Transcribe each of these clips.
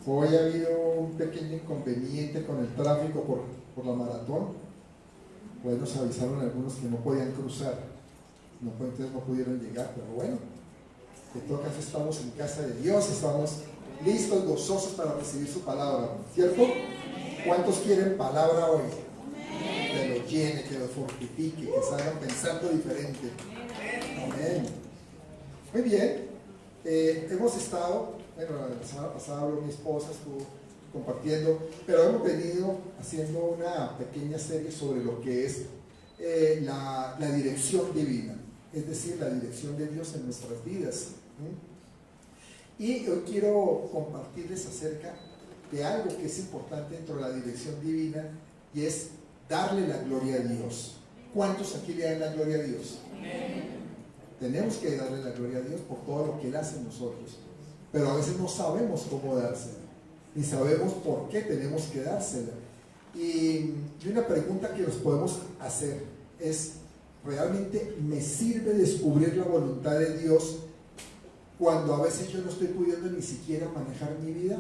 Hoy ha habido un pequeño inconveniente con el tráfico por la maratón. Pues nos avisaron algunos que no podían cruzar, entonces no pudieron llegar, pero bueno, en todo caso estamos en casa de Dios, estamos listos, gozosos para recibir su palabra, ¿cierto? ¿Cuántos quieren palabra hoy? Que lo llene, que lo fortifique, que salgan pensando diferente. Amén. Muy bien, hemos estado, bueno, la semana pasada habló mi esposa, estuvo compartiendo, pero hemos venido haciendo una pequeña serie sobre lo que es la dirección divina, es decir, la dirección de Dios en nuestras vidas. Y hoy quiero compartirles acerca de algo que es importante dentro de la dirección divina, y es darle la gloria a Dios. ¿Cuántos aquí le dan la gloria a Dios? Tenemos que darle la gloria a Dios por todo lo que Él hace en nosotros, pero a veces no sabemos cómo dársela, ni sabemos por qué tenemos que dársela. Y una pregunta que nos podemos hacer es: ¿realmente me sirve descubrir la voluntad de Dios cuando a veces yo no estoy pudiendo ni siquiera manejar mi vida?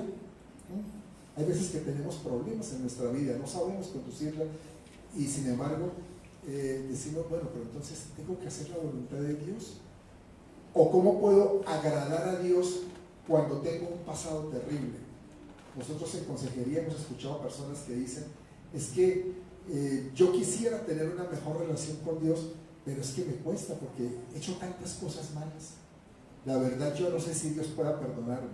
Hay veces que tenemos problemas en nuestra vida, no sabemos conducirla, y sin embargo decimos, bueno, pero entonces ¿tengo que hacer la voluntad de Dios? ¿O cómo puedo agradar a Dios cuando tengo un pasado terrible? Nosotros en consejería hemos escuchado a personas que dicen: es que yo quisiera tener una mejor relación con Dios, pero es que me cuesta porque he hecho tantas cosas malas. La verdad, yo no sé si Dios pueda perdonarme.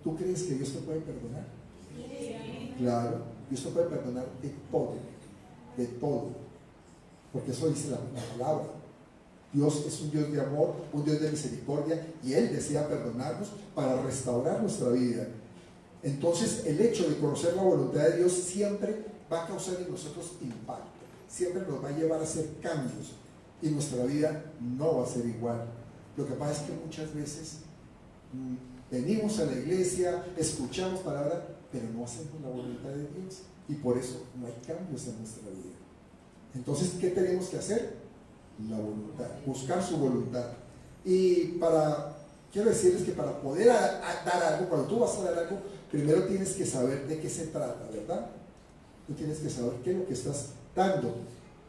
¿Tú crees que Dios te puede perdonar? Sí. Claro, Dios te puede perdonar de todo, porque eso dice la palabra. Dios es un Dios de amor, un Dios de misericordia, y Él desea perdonarnos para restaurar nuestra vida. Entonces, el hecho de conocer la voluntad de Dios siempre va a causar en nosotros impacto, siempre nos va a llevar a hacer cambios, y nuestra vida no va a ser igual. Lo que pasa es que muchas veces venimos a la iglesia, escuchamos palabra, pero no hacemos la voluntad de Dios, y por eso no hay cambios en nuestra vida. Entonces, ¿qué tenemos que hacer? La voluntad, buscar su voluntad. Y quiero decirles que para poder dar algo, cuando tú vas a dar algo, primero tienes que saber de qué se trata, ¿verdad? Tú tienes que saber qué es lo que estás dando.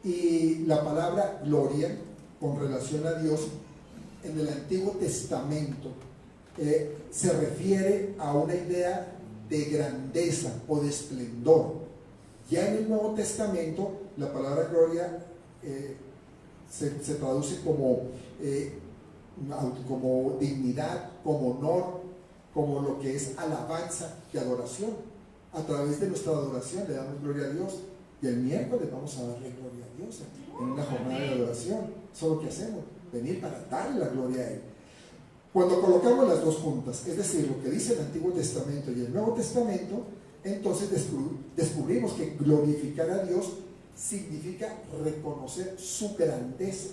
Y la palabra gloria, con relación a Dios, en el Antiguo Testamento, se refiere a una idea de grandeza o de esplendor. Ya en el Nuevo Testamento, la palabra gloria se traduce como dignidad, como honor, como lo que es alabanza y adoración. A través de nuestra adoración le damos gloria a Dios, y el miércoles vamos a darle gloria a Dios en una jornada de adoración. Eso es lo que hacemos, venir para darle la gloria a Él. Cuando colocamos las dos juntas, es decir, lo que dice el Antiguo Testamento y el Nuevo Testamento, entonces descubrimos que glorificar a Dios significa reconocer su grandeza,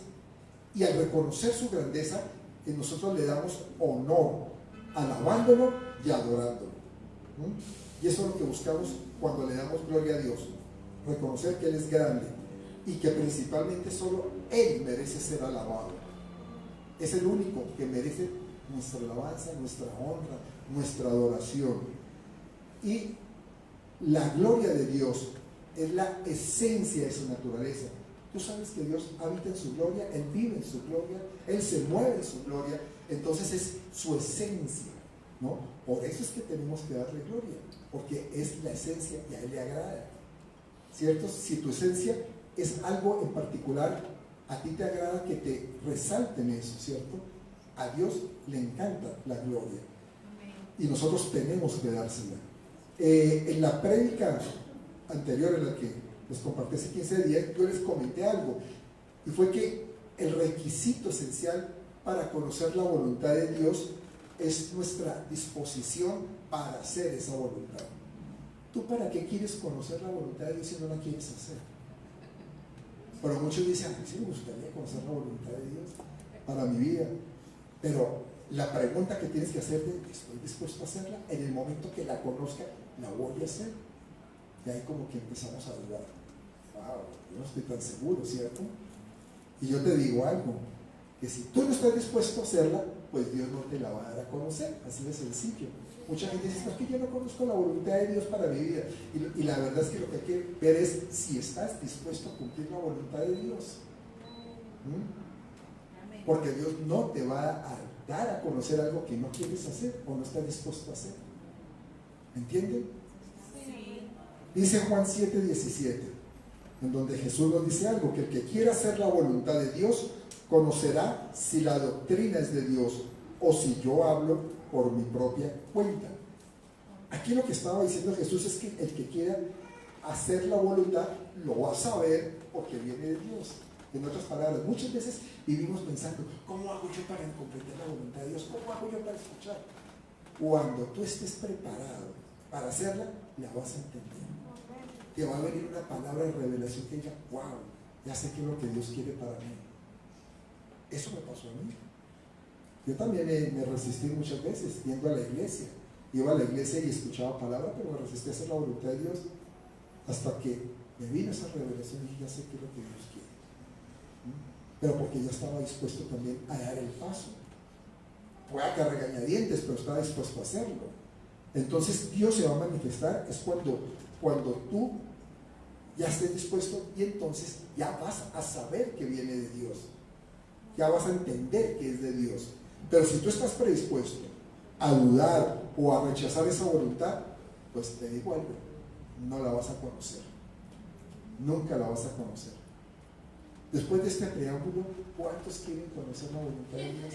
y al reconocer su grandeza, nosotros le damos honor, alabándolo y adorándolo. Y eso es lo que buscamos cuando le damos gloria a Dios: reconocer que Él es grande y que principalmente solo Él merece ser alabado. Es el único que merece nuestra alabanza, nuestra honra, nuestra adoración. Y la gloria de Dios es la esencia de su naturaleza. Tú sabes que Dios habita en su gloria, Él vive en su gloria, Él se mueve en su gloria, entonces es su esencia, ¿no? Por eso es que tenemos que darle gloria, porque es la esencia y a Él le agrada, ¿cierto? Si tu esencia es algo en particular, a ti te agrada que te resalten eso, ¿cierto? A Dios le encanta la gloria, y nosotros tenemos que dársela. En la prédica anterior, en la que les compartí hace 15 días, yo les comenté algo, y fue que el requisito esencial para conocer la voluntad de Dios es nuestra disposición para hacer esa voluntad. ¿Tú para qué quieres conocer la voluntad de Dios si no la quieres hacer? Pero muchos dicen: a mí sí me gustaría conocer la voluntad de Dios para mi vida, pero la pregunta que tienes que hacer es: ¿estoy dispuesto a hacerla? En el momento que la conozca, ¿la voy a hacer? Y ahí como que empezamos a dudar. Wow, yo no estoy tan seguro, ¿cierto? Y yo te digo algo, que si tú no estás dispuesto a hacerla, pues Dios no te la va a dar a conocer, así de sencillo. Mucha gente dice, no, es que yo no conozco la voluntad de Dios para mi vida. Y la verdad es que lo que hay que ver es si estás dispuesto a cumplir la voluntad de Dios. Porque Dios no te va a dar a conocer algo que no quieres hacer o no estás dispuesto a hacer. ¿Entienden? Sí. Dice Juan 7:17, en donde Jesús nos dice algo, que el que quiera hacer la voluntad de Dios conocerá si la doctrina es de Dios o si yo hablo por mi propia cuenta. Aquí lo que estaba diciendo Jesús es que el que quiera hacer la voluntad lo va a saber porque viene de Dios. En otras palabras, muchas veces vivimos pensando, ¿cómo hago yo para comprender la voluntad de Dios? ¿Cómo hago yo para escuchar? Cuando tú estés preparado para hacerla, la vas a entender. Te va a venir una palabra de revelación que diga, wow, ya sé qué es lo que Dios quiere para mí. Eso me pasó a mí. Yo también me resistí muchas veces yendo a la iglesia. Iba a la iglesia y escuchaba palabra, pero me resistí a hacer la voluntad de Dios hasta que me vino esa revelación y dije, ya sé qué es lo que Dios quiere. Pero porque ya estaba dispuesto también a dar el paso. Puede que a regañadientes, pero estaba dispuesto a hacerlo. Entonces Dios se va a manifestar es cuando tú ya estés dispuesto, y entonces ya vas a saber que viene de Dios, ya vas a entender que es de Dios. Pero si tú estás predispuesto a dudar o a rechazar esa voluntad, pues te digo algo, no la vas a conocer, nunca la vas a conocer. Después de este preámbulo, ¿cuántos quieren conocer la voluntad de Dios?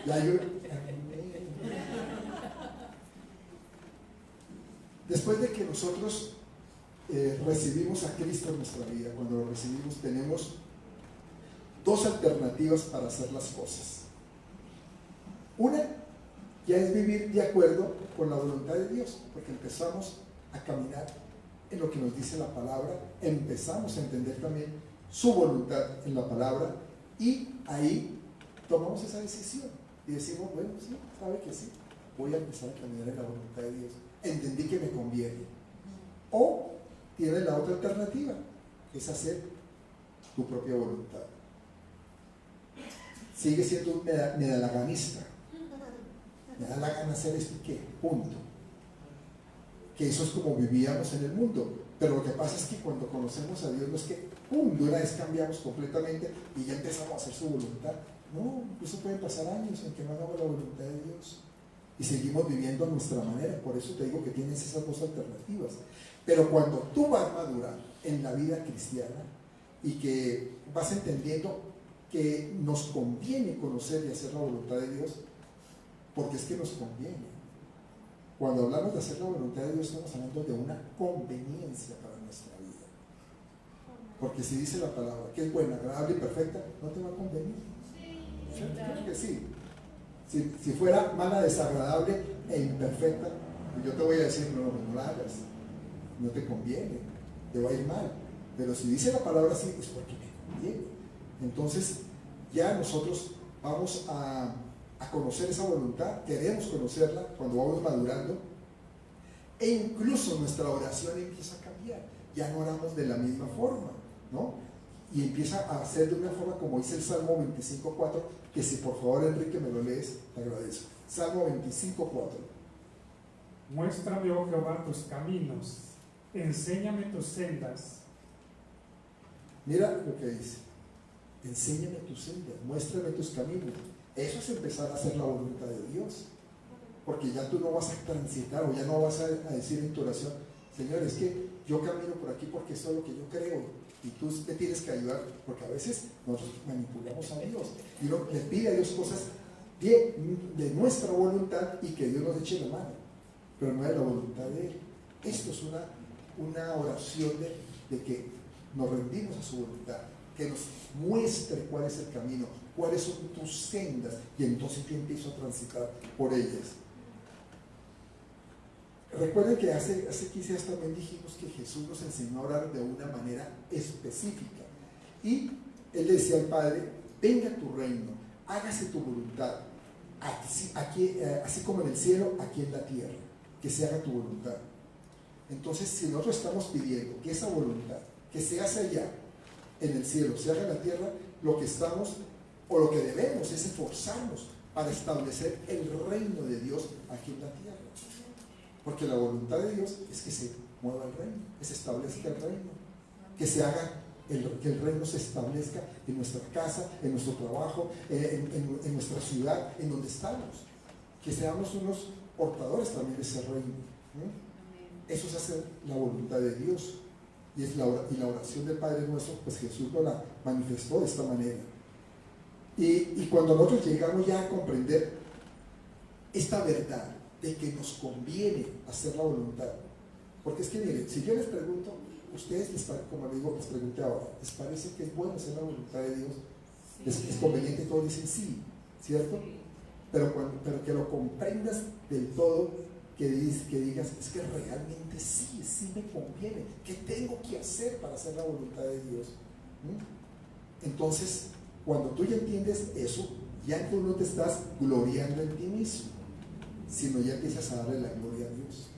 Ya yo, después de que nosotros recibimos a Cristo en nuestra vida, cuando lo recibimos tenemos dos alternativas para hacer las cosas. Una ya es vivir de acuerdo con la voluntad de Dios, porque empezamos a caminar en lo que nos dice la palabra, empezamos a entender también su voluntad en la palabra, y ahí tomamos esa decisión y decimos, bueno, sí, sabe que sí, voy a empezar a caminar en la voluntad de Dios, entendí que me conviene. O tienes la otra alternativa, que es hacer tu propia voluntad. Sigue siendo un medalaganista, me da la gana hacer esto y qué, punto. Que eso es como vivíamos en el mundo. Pero lo que pasa es que cuando conocemos a Dios no es que ¡pum!, de una vez cambiamos completamente y ya empezamos a hacer su voluntad. No, incluso pueden pasar años en que no hagamos la voluntad de Dios y seguimos viviendo a nuestra manera. Por eso te digo que tienes esas dos alternativas. Pero cuando tú vas a madurar en la vida cristiana y que vas entendiendo que nos conviene conocer y hacer la voluntad de Dios, porque es que nos conviene. Cuando hablamos de hacer la voluntad de Dios, estamos hablando de una conveniencia para nuestra vida. Porque si dice la palabra que es buena, agradable y perfecta, ¿no te va a convenir? Sí, claro que sí. Si fuera mala, desagradable e imperfecta, pues yo te voy a decir, no la hagas, no te conviene, te va a ir mal. Pero si dice la palabra así, es porque me conviene. Entonces ya nosotros vamos a conocer esa voluntad, queremos conocerla cuando vamos madurando, e incluso nuestra oración empieza a cambiar. Ya no oramos de la misma forma, ¿no? Y empieza a hacer de una forma como dice el Salmo 25:4, que si por favor Enrique me lo lees, te agradezco. Salmo 25:4. Muéstrame, oh Jehová, tus caminos, enséñame tus sendas. Mira lo que dice, enséñame tus sendas, muéstrame tus caminos. Eso es empezar a hacer la voluntad de Dios, porque ya tú no vas a transitar o ya no vas a decir en tu oración, Señor, es que yo camino por aquí porque eso es lo que yo creo y tú me tienes que ayudar, porque a veces nosotros manipulamos a Dios y uno le pide a Dios cosas de nuestra voluntad y que Dios nos eche la mano, pero no es la voluntad de Él. Esto es una oración de que nos rendimos a su voluntad, que nos muestre cuál es el camino, cuáles son tus sendas, y entonces yo empiezo a transitar por ellas. Recuerden que hace 15 días también dijimos que Jesús nos enseñó a orar de una manera específica, y Él decía al Padre, venga tu reino, hágase tu voluntad, así como en el cielo, aquí en la tierra, que se haga tu voluntad. Entonces, si nosotros estamos pidiendo que esa voluntad, que se hace allá en el cielo, se haga en la tierra, lo que estamos o lo que debemos es esforzarnos para establecer el reino de Dios aquí en la tierra. Porque la voluntad de Dios es que se mueva el reino, que se establezca el reino, que se haga, que el reino se establezca en nuestra casa, en nuestro trabajo, en nuestra ciudad, en donde estamos. Que seamos unos portadores también de ese reino. Eso es hacer la voluntad de Dios. Y la oración del Padre Nuestro, pues Jesús nos la manifestó de esta manera. Y cuando nosotros llegamos ya a comprender esta verdad de que nos conviene hacer la voluntad, porque es que miren, si yo les pregunto, ustedes, como les digo, les pregunté ahora, ¿les parece que es bueno hacer la voluntad de Dios? ¿Es conveniente? Todos dicen sí, ¿cierto? Pero que lo comprendas del todo, que digas, es que realmente sí me conviene. ¿Qué tengo que hacer para hacer la voluntad de Dios? Entonces, cuando tú ya entiendes eso, ya tú no te estás gloriando en ti mismo, sino ya empiezas a darle la gloria a Dios.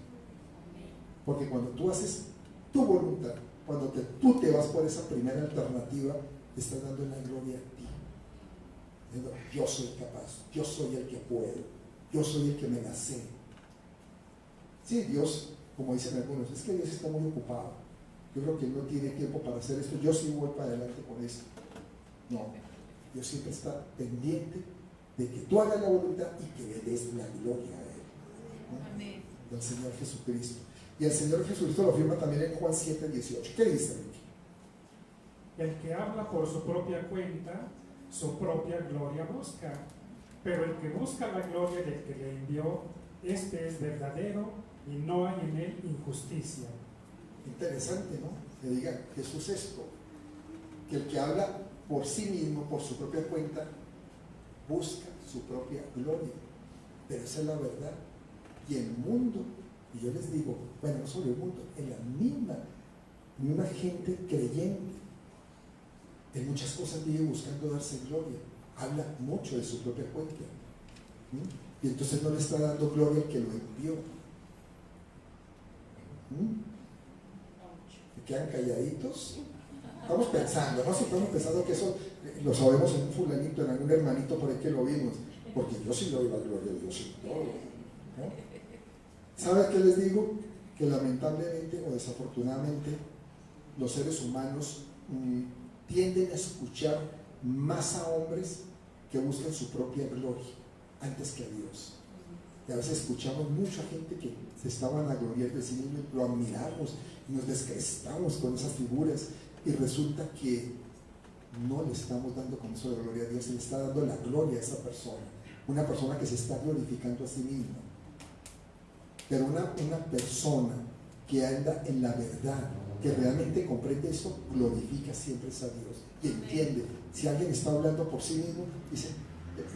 Porque cuando tú haces tu voluntad, cuando tú te vas por esa primera alternativa, te estás dando la gloria a ti. Diciendo, yo soy capaz, yo soy el que puedo, yo soy el que me la sé. Sí, Dios, como dicen algunos, es que Dios está muy ocupado. Yo creo que Él no tiene tiempo para hacer esto, yo sí voy para adelante con esto. No, Dios siempre está pendiente de que tú hagas la voluntad y que le des la gloria a Él, ¿no? Amén. Del Señor Jesucristo. Y el Señor Jesucristo lo afirma también en Juan 7:18. ¿Qué dice, Ricky? El que habla por su propia cuenta, su propia gloria busca, pero el que busca la gloria del que le envió, este es verdadero y no hay en él injusticia. Interesante, ¿no? Que diga Jesús esto, que el que habla por sí mismo, por su propia cuenta, busca su propia gloria, pero esa es la verdad. Y el mundo, y yo les digo, bueno, no solo el mundo, en la misma gente creyente, en muchas cosas vive buscando darse gloria, habla mucho de su propia cuenta, y entonces no le está dando gloria al que lo envió. ¿Se quedan calladitos? Estamos pensando, ¿no? Si estamos pensando que eso lo sabemos en un fulanito, en algún hermanito por ahí que lo vimos, porque yo sí le doy la gloria a Dios en todo, ¿no? ¿Sabe qué les digo? Que lamentablemente o desafortunadamente los seres humanos tienden a escuchar más a hombres que buscan su propia gloria antes que a Dios. Y a veces escuchamos mucha gente que se está vanagloriando de sí mismo, lo admiramos, nos descrestamos con esas figuras y resulta que no le estamos dando con eso de gloria a Dios, se le está dando la gloria a esa persona, una persona que se está glorificando a sí misma. Pero una persona que anda en la verdad, que realmente comprende eso, glorifica siempre a Dios y entiende. Si alguien está hablando por sí mismo, dice,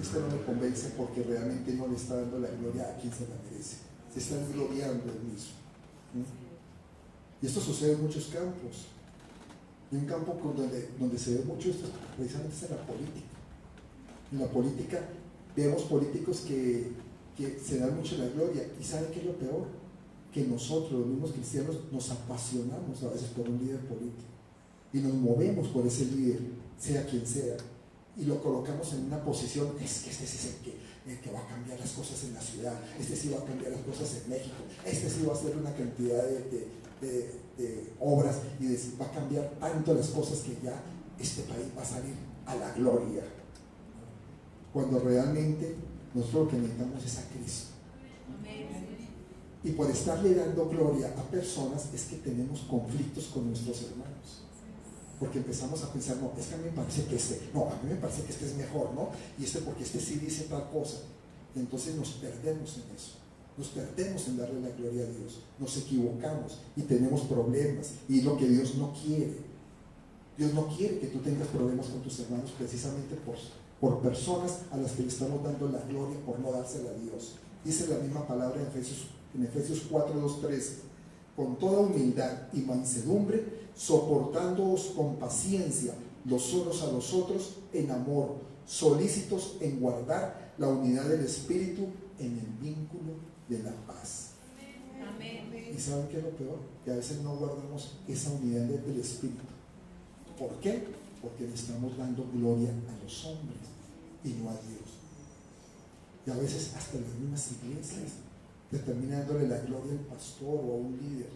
esto no me convence porque realmente no le está dando la gloria a quien se la merece, se está gloriando él mismo. Y esto sucede en muchos campos. Y un campo donde se ve mucho esto precisamente es en la política. En la política vemos políticos que se dan mucho la gloria. ¿Y saben qué es lo peor? Que nosotros, los mismos cristianos, nos apasionamos a veces por un líder político y nos movemos por ese líder, sea quien sea, y lo colocamos en una posición, es que este sí es el que va a cambiar las cosas en la ciudad, este sí va a cambiar las cosas en México, este sí va a hacer una cantidad de obras y va a cambiar tanto las cosas que ya este país va a salir a la gloria, cuando realmente nosotros lo que necesitamos es a Cristo. Y por estarle dando gloria a personas es que tenemos conflictos con nuestros hermanos, porque empezamos a pensar, no, es que a mí me parece que a mí me parece que este es mejor, ¿no? Y porque este sí dice tal cosa. Y entonces nos perdemos en eso, nos perdemos en darle la gloria a Dios, nos equivocamos y tenemos problemas, y es lo que Dios no quiere. Dios no quiere que tú tengas problemas con tus hermanos precisamente por personas a las que le estamos dando la gloria por no dársela a Dios. Dice la misma palabra en Efesios 4:2-3, con toda humildad y mansedumbre, soportándoos con paciencia los unos a los otros en amor, solícitos en guardar la unidad del Espíritu en el vínculo de la paz. Amén. ¿Y saben qué es lo peor? Que a veces no guardamos esa unidad del Espíritu. ¿Por qué? Porque le estamos dando gloria a los hombres. y no a Dios. Y a veces hasta las mismas iglesias terminan dándole la gloria al pastor o a un líder.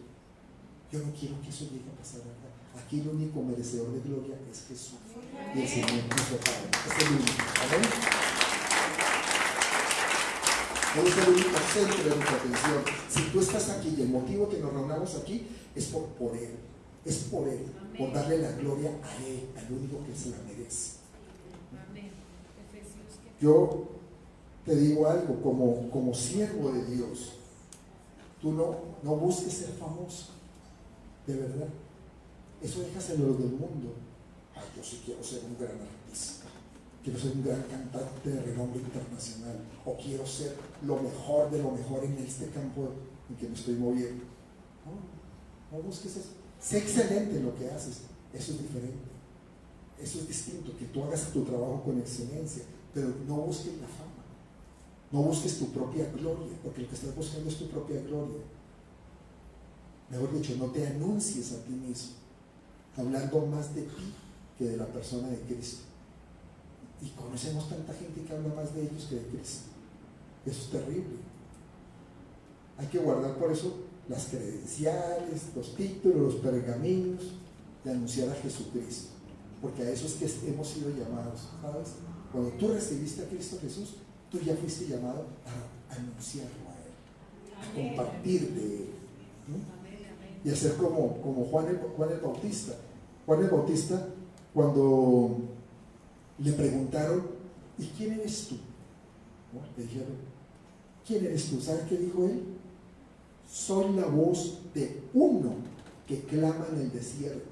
Yo no quiero que eso llegue a pasar acá. Aquí el único merecedor de gloria es Jesús y el Señor nuestro Padre. Es el único. Amén. Él es el único centro de nuestra atención. Si tú estás aquí y el motivo que nos reunamos aquí es por Él. Es por Él, por darle la gloria a Él, al único que se la merece. Yo te digo algo, como siervo de Dios, tú no busques ser famoso, de verdad. Eso déjaselo del mundo. Ay, yo sí quiero ser un gran artista, quiero ser un gran cantante de renombre internacional, o quiero ser lo mejor de lo mejor en este campo en que me estoy moviendo. No busques eso. Sé excelente en lo que haces, eso es diferente, eso es distinto, que tú hagas tu trabajo con excelencia, pero no busques la fama, no busques tu propia gloria, porque lo que estás buscando es tu propia gloria. Mejor dicho, no te anuncies a ti mismo, hablando más de ti que de la persona de Cristo. Y conocemos tanta gente que habla más de ellos que de Cristo. Eso es terrible. Hay que guardar por eso las credenciales, los títulos, los pergaminos, de anunciar a Jesucristo, porque a eso es que hemos sido llamados, ¿sabes? Cuando tú recibiste a Cristo Jesús, tú ya fuiste llamado a anunciarlo a Él, a compartir de Él, ¿no? Y hacer como Juan el Bautista. Juan el Bautista, cuando le preguntaron, ¿y quién eres tú? ¿No? Le dijeron, ¿quién eres tú? ¿Sabes qué dijo él? Soy la voz de uno que clama en el desierto.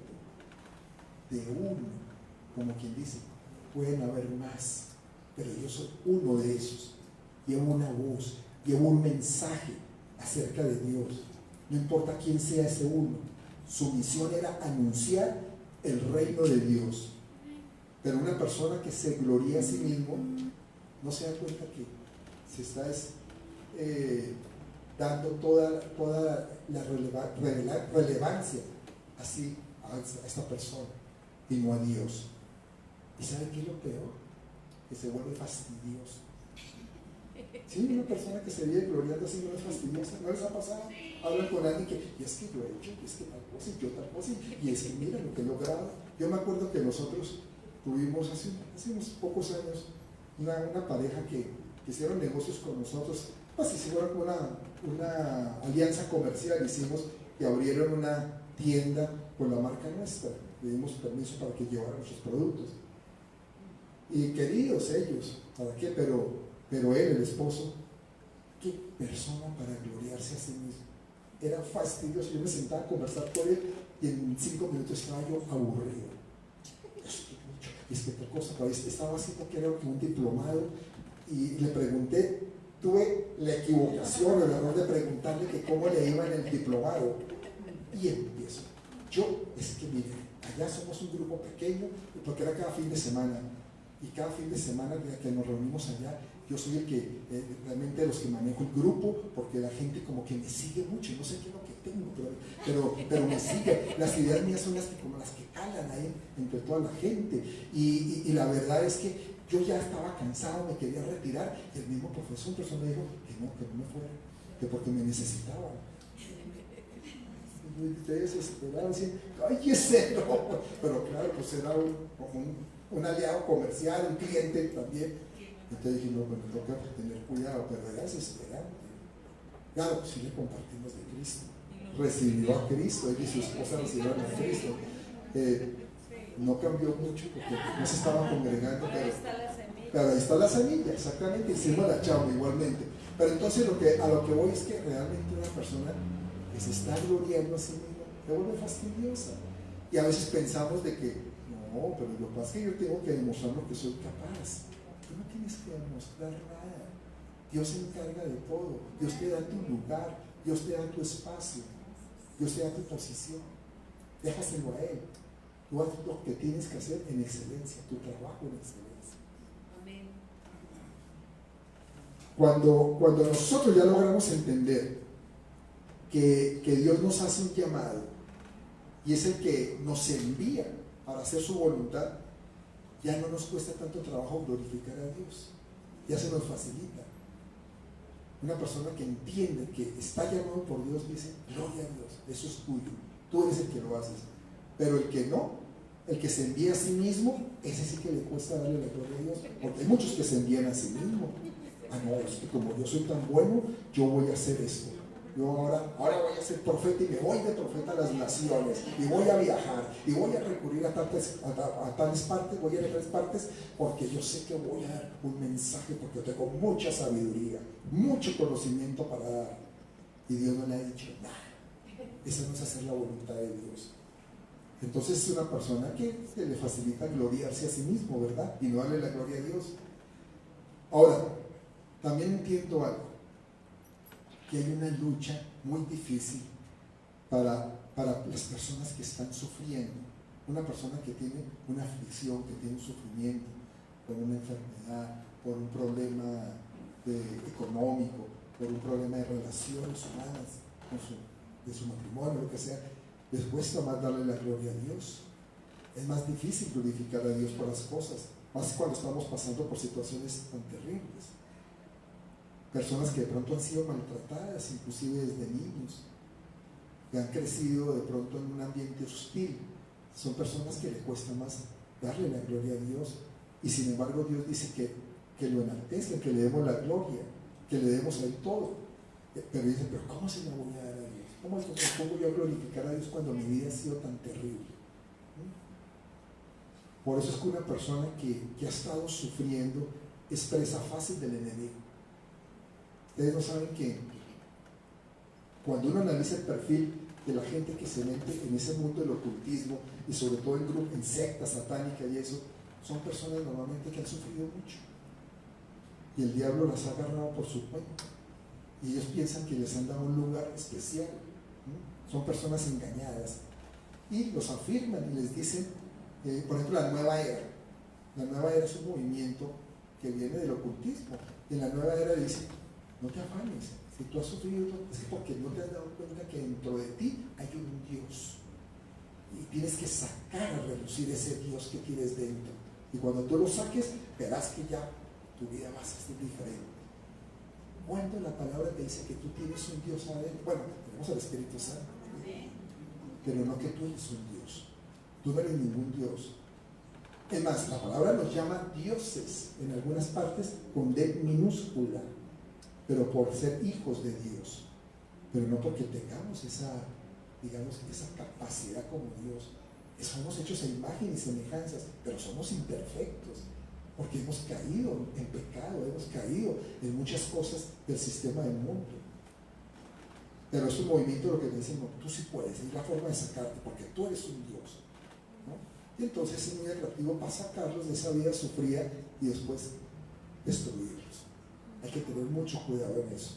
De uno, como quien dice, pueden haber más, pero yo soy uno de esos. Llevo una voz, llevo un mensaje acerca de Dios. No importa quién sea ese uno, su misión era anunciar el reino de Dios. Pero una persona que se gloria a sí mismo no se da cuenta que se está dando toda la relevancia así a esta persona y no a Dios. ¿Y sabe qué es lo peor? Que se vuelve fastidioso. Sí, una persona que se vive gloriando así no es fastidiosa. ¿No les ha pasado? Hablan con alguien que, y es que yo he hecho, y es que tal cosa, y yo tal cosa, y es que mira lo que he logrado. Yo me acuerdo que nosotros tuvimos hace unos pocos años una pareja que hicieron negocios con nosotros. Pues hicieron una alianza comercial, hicimos que abrieron una tienda con la marca nuestra. Le dimos permiso para que llevaran nuestros productos. Y queridos ellos, ¿para qué? Pero él, el esposo, qué persona para gloriarse a sí mismo. Era fastidioso. Yo me sentaba a conversar con él y en 5 minutos estaba yo aburrido. Es que tal cosa, estaba haciendo que era un diplomado y le pregunté, tuve la equivocación, el error de preguntarle que cómo le iba en el diplomado. Y empiezo. Es que mire, allá somos un grupo pequeño, porque era cada fin de semana. Y cada fin de semana que nos reunimos allá, yo soy el que realmente de los que manejo el grupo, porque la gente como que me sigue mucho, no sé qué es lo que tengo, pero me sigue. Las ideas mías son las que calan ahí entre toda la gente. Y la verdad es que yo ya estaba cansado, me quería retirar, y el mismo profesor me dijo que no me fuera, que porque me necesitaban. Y ustedes esperaban así, cállese, no. Pero claro, pues era un aliado comercial, un cliente también. Entonces dije, no, bueno, toca tener cuidado, pero era desesperante. Claro, pues sí le compartimos de Cristo. Recibió a Cristo, él y su esposa recibieron a Cristo. No cambió mucho porque no se estaban congregando, pero ahí está la semilla, exactamente, hicimos la chamba igualmente. Pero entonces a lo que voy es que realmente una persona que se está gloriando a sí misma se vuelve fastidiosa. Y a veces pensamos de que, no, pero lo que pasa es que yo tengo que demostrar lo que soy capaz. Tú no tienes que demostrar nada. Dios se encarga de todo. Dios te da tu lugar, Dios te da tu espacio, Dios te da tu posición. Déjaselo a Él. Tú haz lo que tienes que hacer en excelencia, tu trabajo en excelencia. Amén. Cuando nosotros ya logramos entender que Dios nos hace un llamado y es el que nos envía para hacer su voluntad, ya no nos cuesta tanto trabajo glorificar a Dios, ya se nos facilita. Una persona que entiende que está llamado por Dios dice, gloria a Dios, eso es tuyo, tú eres el que lo haces. Pero el que no, el que se envía a sí mismo, ese sí que le cuesta darle la gloria a Dios, porque hay muchos que se envían a sí mismos. Ah, no, es que como yo soy tan bueno, yo voy a hacer esto. Yo ahora voy a ser profeta y me voy de profeta a las naciones y voy a viajar y voy a recurrir a tales partes, voy a ir a tales partes porque yo sé que voy a dar un mensaje, porque tengo mucha sabiduría, mucho conocimiento para dar. Y Dios no le ha dicho nada. Esa no es hacer la voluntad de Dios. Entonces es una persona que le facilita gloriarse a sí mismo, ¿verdad? Y no darle la gloria a Dios. Ahora, también entiendo algo, que hay una lucha muy difícil para las personas que están sufriendo. Una persona que tiene una aflicción, que tiene un sufrimiento, por una enfermedad, por un problema económico, por un problema de relaciones humanas, de su matrimonio, lo que sea, les cuesta más darle la gloria a Dios. Es más difícil glorificar a Dios por las cosas, más cuando estamos pasando por situaciones tan terribles. Personas que de pronto han sido maltratadas, inclusive desde niños, que han crecido de pronto en un ambiente hostil. Son personas que le cuesta más darle la gloria a Dios. Y sin embargo Dios dice que lo enaltezca, que le demos la gloria, que le demos a Él todo. Pero dice, pero ¿cómo se la voy a dar a Dios? ¿Cómo voy a glorificar a Dios cuando mi vida ha sido tan terrible? Por eso es que una persona que ha estado sufriendo es presa fácil del enemigo. Ustedes no saben que cuando uno analiza el perfil de la gente que se mete en ese mundo del ocultismo y sobre todo en sectas satánicas y eso, son personas normalmente que han sufrido mucho y el diablo las ha agarrado por su cuenta y ellos piensan que les han dado un lugar especial, ¿no? Son personas engañadas y los afirman y les dicen, por ejemplo, la nueva era. La nueva era es un movimiento que viene del ocultismo. Y en la nueva era dice, no te afanes, si tú has sufrido es porque no te has dado cuenta que dentro de ti hay un Dios y tienes que sacar a relucir ese Dios que tienes dentro, y cuando tú lo saques verás que ya tu vida va a ser diferente. Cuando la palabra te dice que tú tienes un Dios adentro, bueno, tenemos al Espíritu Santo, pero no que tú eres un Dios, tú no eres ningún Dios. Es más, la palabra nos llama dioses en algunas partes con D minúscula, pero por ser hijos de Dios, pero no porque tengamos esa capacidad como Dios. Somos hechos a imagen y semejanzas, pero somos imperfectos, porque hemos caído en pecado, hemos caído en muchas cosas del sistema del mundo. Pero es un movimiento lo que me dicen, no, tú sí puedes, es la forma de sacarte, porque tú eres un Dios, ¿no? Y entonces es muy atractivo para sacarlos de esa vida sufrida y después destruirlos. Hay que tener mucho cuidado en eso.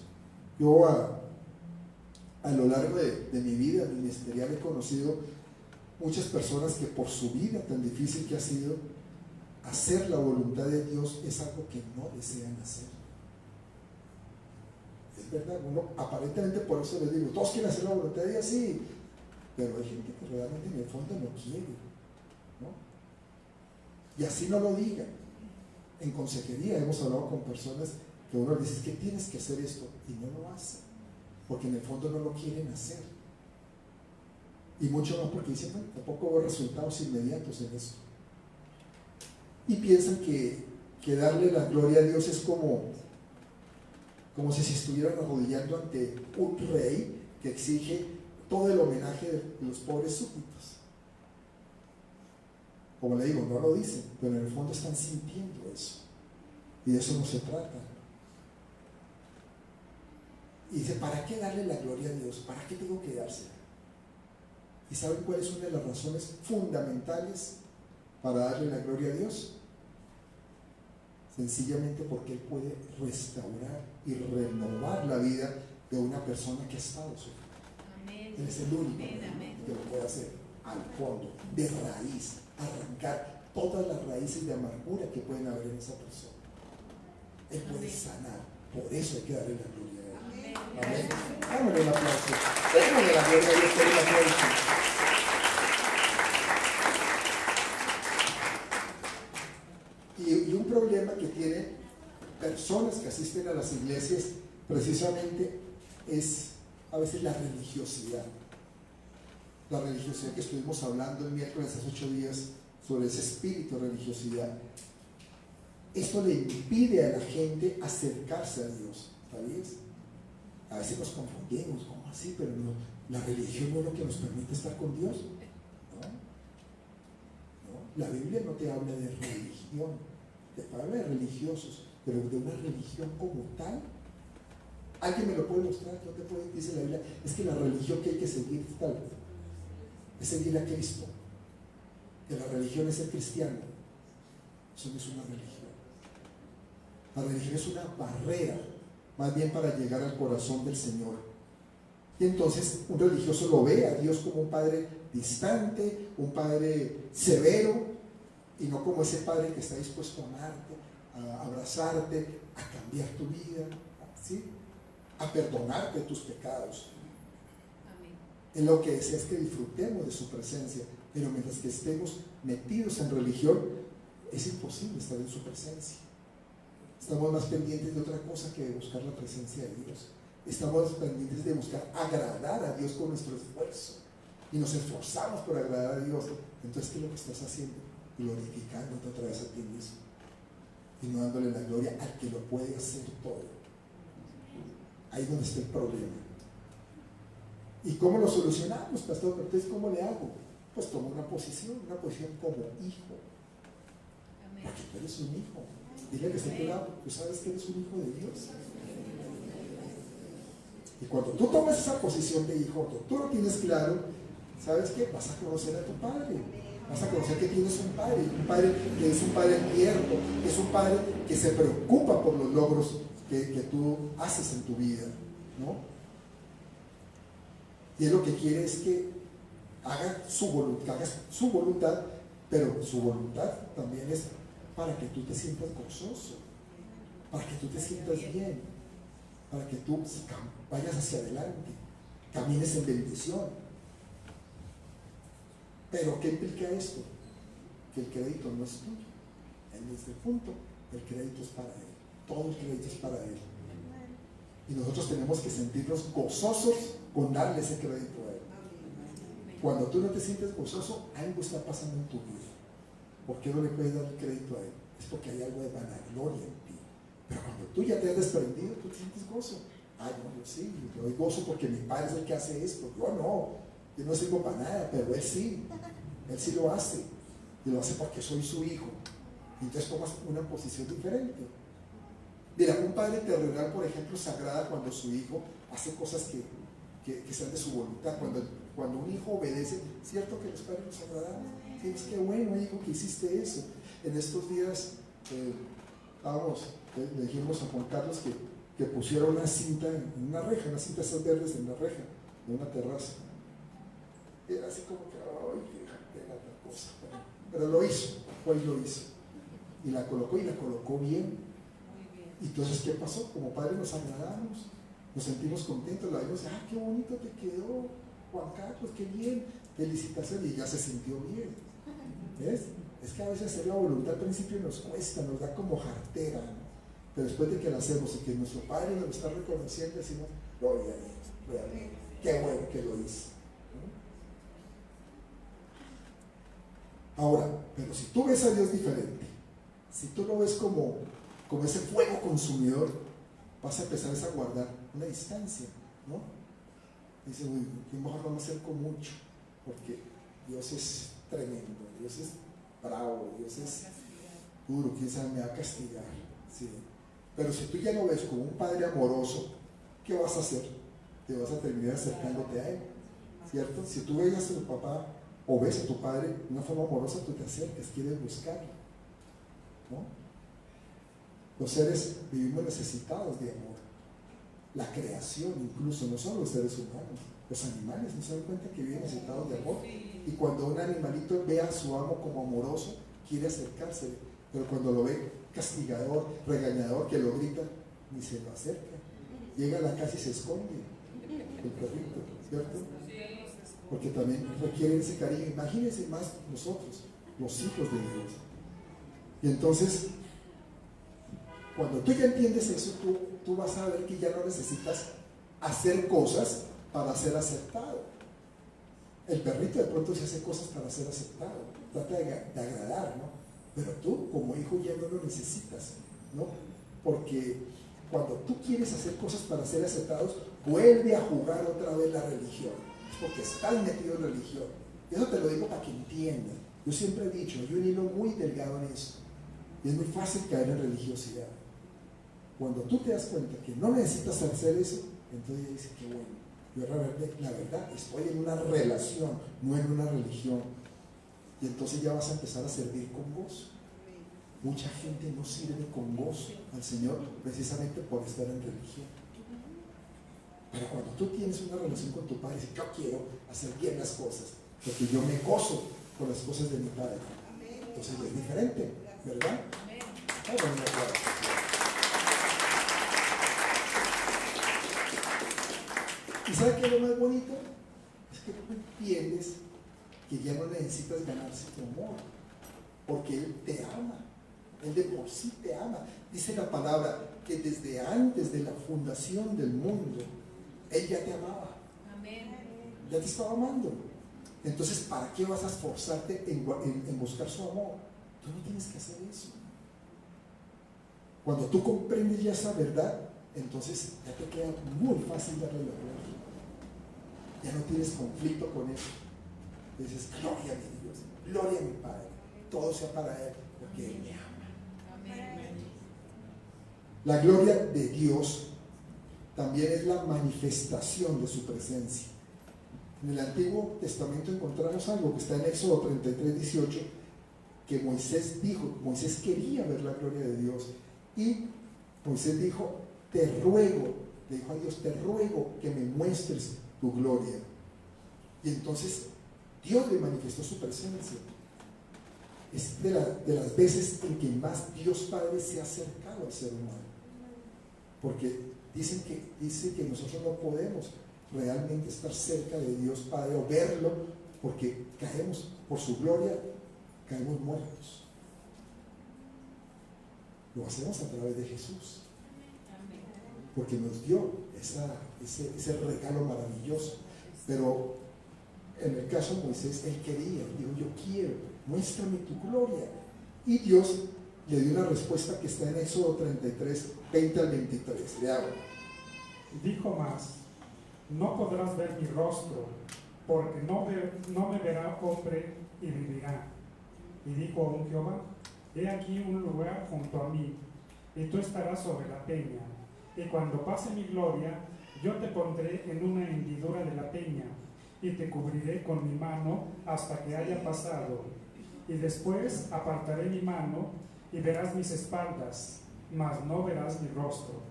Yo a lo largo de mi vida ministerial he conocido muchas personas que por su vida tan difícil que ha sido, hacer la voluntad de Dios es algo que no desean hacer. Es verdad, uno aparentemente, por eso les digo, todos quieren hacer la voluntad de Dios, sí, pero hay gente que realmente en el fondo no quiere, ¿no? Y así no lo digan. En consejería hemos hablado con personas que uno les dice que tienes que hacer esto y no lo hacen, porque en el fondo no lo quieren hacer. Y mucho más porque dicen, bueno, tampoco veo resultados inmediatos en eso. Y piensan que darle la gloria a Dios es como si se estuvieran arrodillando ante un rey que exige todo el homenaje de los pobres súbditos. Como le digo, no lo dicen, pero en el fondo están sintiendo eso. Y de eso no se trata. Y dice, ¿para qué darle la gloria a Dios? ¿Para qué tengo que dársela? ¿Y saben cuál es una de las razones fundamentales para darle la gloria a Dios? Sencillamente porque Él puede restaurar y renovar la vida de una persona que ha estado sufriendo. Él es el único que lo puede hacer al fondo, de raíz, arrancar todas las raíces de amargura que pueden haber en esa persona. Él puede sanar, por eso hay que darle la gloria a Él. Amén. Dámosle un aplauso. Démosle la gloria a Dios por un aplauso. tiene personas que asisten a las iglesias precisamente es a veces la religiosidad. La religiosidad que estuvimos hablando el miércoles hace 8 días sobre ese espíritu de religiosidad. Esto le impide a la gente acercarse a Dios, ¿sabías? A veces nos confundimos, ¿cómo así? Pero no, la religión no es lo que nos permite estar con Dios. ¿No? La Biblia no te habla de religión, te habla de religiosos, pero de una religión como tal. ¿Alguien me lo puede mostrar? ¿No te puede? Dice la Biblia, es que la religión que hay que seguir es tal, es seguir a Cristo. Que la religión es ser cristiano. Eso no es una religión. La religión es una barrera, más bien para llegar al corazón del Señor. Y entonces un religioso lo ve a Dios como un padre distante, un padre severo, y no como ese padre que está dispuesto a amarte, a abrazarte, a cambiar tu vida, ¿sí? A perdonarte tus pecados. Amén. En lo que desea es que disfrutemos de su presencia, pero mientras que estemos metidos en religión, es imposible estar en su presencia. Estamos más pendientes de otra cosa que de buscar la presencia de Dios. Estamos pendientes de buscar agradar a Dios con nuestro esfuerzo. Y nos esforzamos por agradar a Dios. Entonces, ¿qué es lo que estás haciendo? Glorificándote otra vez a ti mismo. Y no dándole la gloria al que lo puede hacer todo. Ahí es donde está el problema. ¿Y cómo lo solucionamos, pastor? Entonces, ¿cómo le hago? Pues tomo una posición como hijo. Amén. Porque tú eres un hijo. Dile que está a tu lado, tú sabes que eres un hijo de Dios. Y cuando tú tomas esa posición de hijo, cuando tú lo tienes claro, ¿sabes qué? Vas a conocer a tu padre. Vas a conocer que tienes un padre que es un padre tierno, que es un padre que se preocupa por los logros que tú haces en tu vida, ¿no? Y él lo que quiere es que hagas su voluntad, pero su voluntad también es para que tú te sientas gozoso, para que tú te sientas bien, para que tú vayas hacia adelante, camines en bendición. Pero ¿qué implica esto? Que el crédito no es tuyo. En este punto, el crédito es para él. Todo el crédito es para él. Y nosotros tenemos que sentirnos gozosos con darle ese crédito a él. Cuando tú no te sientes gozoso, algo está pasando en tu vida. ¿Por qué no le puedes dar el crédito a él? Es porque hay algo de vanagloria en ti. Pero cuando tú ya te has desprendido, tú te sientes gozo. Ah, no, yo sí, yo doy gozo porque mi padre es el que hace esto. Yo no sirvo para nada, pero él sí lo hace. Y lo hace porque soy su hijo. Y entonces tomas una posición diferente. Mira, un padre terrenal, por ejemplo, se agrada cuando su hijo hace cosas que sean de su voluntad. Cuando un hijo obedece, ¿cierto que los padres nos agradamos? Sí, es que bueno, hijo, que hiciste eso. En estos días le dijimos a Juan Carlos que pusiera una cinta en una reja, una cinta de esas verdes en la reja de una terraza. Era así como que, ay, era otra cosa. Pero lo hizo, hoy lo hizo. Y la colocó bien. Y entonces, ¿qué pasó? Como padres nos agradamos, nos sentimos contentos, la vimos, qué bonito te quedó, Juan Carlos, qué bien, felicitaciones, y ya se sintió bien. ¿Ves? Es que a veces hacer la voluntad al principio nos cuesta, nos da como jartera, ¿no? Pero después de que la hacemos y que nuestro Padre nos lo está reconociendo, decimos, gloria a Dios, qué bueno que lo hice. Ahora, pero si tú ves a Dios diferente, si tú lo ves como ese fuego consumidor, vas a empezar a guardar una distancia, ¿no? Dice, uy, mejor no me acerco mucho, porque Dios es tremendo, Dios es bravo, Dios es duro, quién sabe, me va a castigar, ¿sí? Pero si tú ya lo ves como un Padre amoroso, ¿qué vas a hacer? Te vas a terminar acercándote a Él, ¿cierto? Si tú veías a tu papá o ves a tu padre de una forma amorosa, tú te acercas, quieres buscarlo, ¿no? Los seres vivimos necesitados de amor. La creación, incluso, no solo los seres humanos, los animales no se dan cuenta que viven necesitados de amor. Y cuando un animalito ve a su amo como amoroso, quiere acercarse, pero cuando lo ve castigador, regañador, que lo grita, ni se lo acerca. Llega a la casa y se esconde el perrito, ¿cierto? Porque también requieren ese cariño. Imagínense más nosotros, los hijos de Dios. Y entonces, Cuando tú ya entiendes eso, tú vas a ver que ya no necesitas hacer cosas para ser aceptado. El perrito de pronto se hace cosas para ser aceptado, trata de agradar, ¿no? Pero tú como hijo ya no lo necesitas, ¿no? Porque cuando tú quieres hacer cosas para ser aceptados, vuelve a jugar otra vez la religión. Es porque estás metido en religión. Eso te lo digo para que entiendas. Yo siempre he dicho, hay un hilo muy delgado en eso. Y es muy fácil caer en religiosidad. Cuando tú te das cuenta que no necesitas hacer eso, entonces dices que bueno, yo la verdad estoy en una relación, no en una religión. Y entonces ya vas a empezar a servir con gozo. Mucha gente no sirve con gozo al Señor precisamente por estar en religión. Pero cuando tú tienes una relación con tu Padre, dices, yo quiero hacer bien las cosas, porque yo me gozo con las cosas de mi Padre. Entonces es diferente, ¿verdad? Bueno, ¿y sabes qué es lo más bonito? Es que tú entiendes que ya no necesitas ganarse tu amor, porque Él te ama. Él de por sí te ama. Dice la palabra que desde antes de la fundación del mundo, Él ya te amaba. Amén. Ya te estaba amando. Entonces, ¿para qué vas a esforzarte en buscar su amor? Tú no tienes que hacer eso. Cuando tú comprendes ya esa verdad, entonces ya te queda muy fácil darle la gloria. Ya no tienes conflicto con eso. Dices, gloria a mi Dios, gloria a mi Padre. Todo sea para Él, porque Él me ama. La gloria de Dios también es la manifestación de su presencia. En el Antiguo Testamento encontramos algo que está en Éxodo 33, 18, que Moisés dijo, Moisés quería ver la gloria de Dios, y Moisés dijo, te ruego, le dijo a Dios, te ruego que me muestres tu gloria. Y entonces Dios le manifestó su presencia. Es de las veces en que más Dios Padre se ha acercado al ser humano. Porque dice que nosotros no podemos realmente estar cerca de Dios Padre o verlo, porque caemos, por su gloria, caemos muertos. Lo hacemos a través de Jesús, porque nos dio ese regalo maravilloso. Pero en el caso de Moisés, él quería, dijo, yo quiero, muéstrame tu gloria. Y Dios le dio una respuesta que está en Éxodo 33, 20 al 23. Leamos. Dijo más, no podrás ver mi rostro, porque no me verá hombre y vivirá. Y dijo aún Jehová, he aquí un lugar junto a mí, y tú estarás sobre la peña. Y cuando pase mi gloria, yo te pondré en una hendidura de la peña, y te cubriré con mi mano hasta que haya pasado. Y después apartaré mi mano, y verás mis espaldas, mas no verás mi rostro.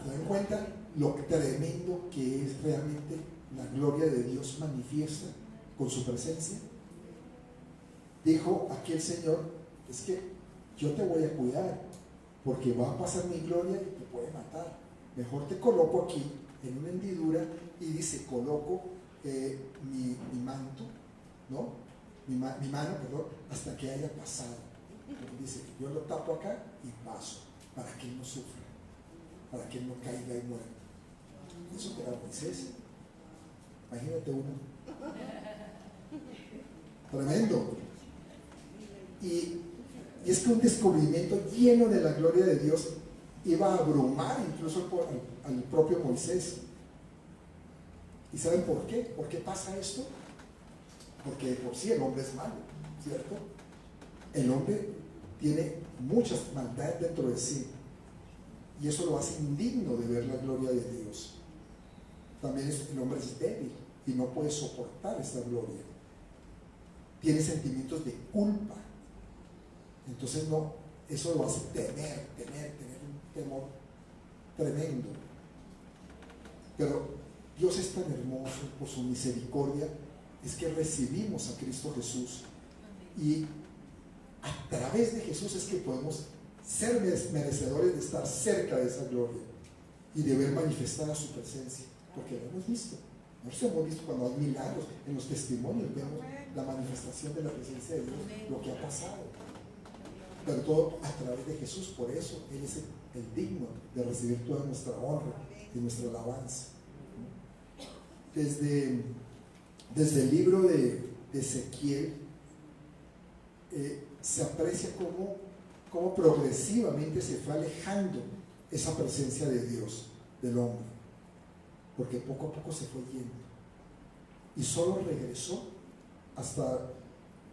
¿Se dan cuenta lo tremendo que es realmente la gloria de Dios manifiesta con su presencia? Dijo aquí el Señor, es que yo te voy a cuidar, porque va a pasar mi gloria y te puede matar. Mejor te coloco aquí en una hendidura, y dice, coloco mi manto, ¿no? Mi mano, perdón, hasta que haya pasado. Porque dice, yo lo tapo acá y paso, para que él no sufra, para que él no caiga y muera. Eso que era Moisés. Imagínate uno. Tremendo. Y es que un descubrimiento lleno de la gloria de Dios iba a abrumar incluso al propio Moisés. ¿Y saben por qué? ¿Por qué pasa esto? Porque de por sí el hombre es malo, ¿cierto? El hombre tiene muchas maldades dentro de sí, y eso lo hace indigno de ver la gloria de Dios. También el hombre es débil y no puede soportar esta gloria. Tiene sentimientos de culpa. Entonces no, eso lo hace tener un temor tremendo. Pero Dios es tan hermoso por su misericordia, es que recibimos a Cristo Jesús, y a través de Jesús es que podemos ser merecedores de estar cerca de esa gloria y de ver manifestada su presencia, porque lo hemos visto. Nosotros hemos visto cuando hay milagros, en los testimonios vemos la manifestación de la presencia de Dios, lo que ha pasado. pero todo a través de Jesús. Por eso Él es el digno de recibir toda nuestra honra y nuestra alabanza. Desde el libro de Ezequiel se aprecia cómo progresivamente se fue alejando esa presencia de Dios del hombre, porque poco a poco se fue yendo y solo regresó hasta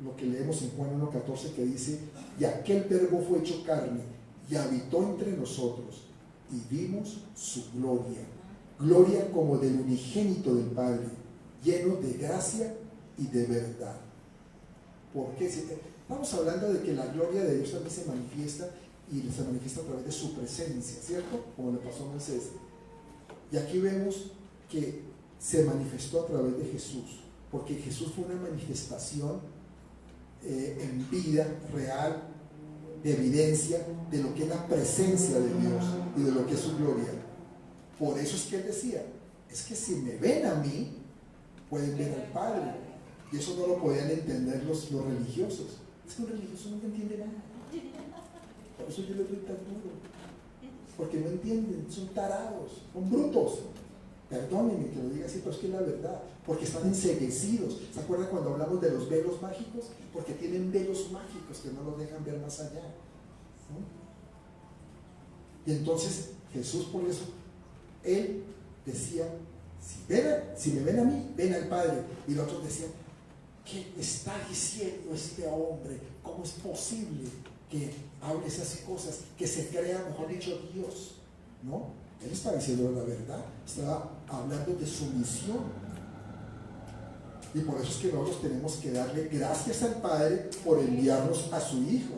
lo que leemos en Juan 1:14, que dice: y aquel verbo fue hecho carne y habitó entre nosotros y vimos su gloria como del unigénito del Padre, lleno de gracia y de verdad. ¿Por qué? Estamos hablando de que la gloria de Dios también se manifiesta, y se manifiesta a través de su presencia, ¿cierto? Como le pasó a Moisés. Y aquí vemos que se manifestó a través de Jesús, porque Jesús fue una manifestación en vida real, de evidencia de lo que es la presencia de Dios y de lo que es su gloria. Por eso es que Él decía: es que si me ven a mí, pueden ver al Padre. Y eso no lo podían entender los religiosos. Es que un religioso no entiende nada. Por eso yo les doy tan duro, porque no entienden, son tarados, son brutos. Perdónenme que lo diga así, pero es que es la verdad, porque están enceguecidos. ¿Se acuerdan cuando hablamos de los velos mágicos? Porque tienen velos mágicos que no los dejan ver más allá, ¿no? Y entonces Jesús, por eso, Él decía: si me ven a mí, ven al Padre. Y los otros decían: ¿qué está diciendo este hombre? ¿Cómo es posible que hable esas cosas, que se crea, mejor dicho, Dios? ¿No? Él estaba diciendo la verdad, estaba hablando de su misión. Y por eso es que nosotros tenemos que darle gracias al Padre por enviarnos a su Hijo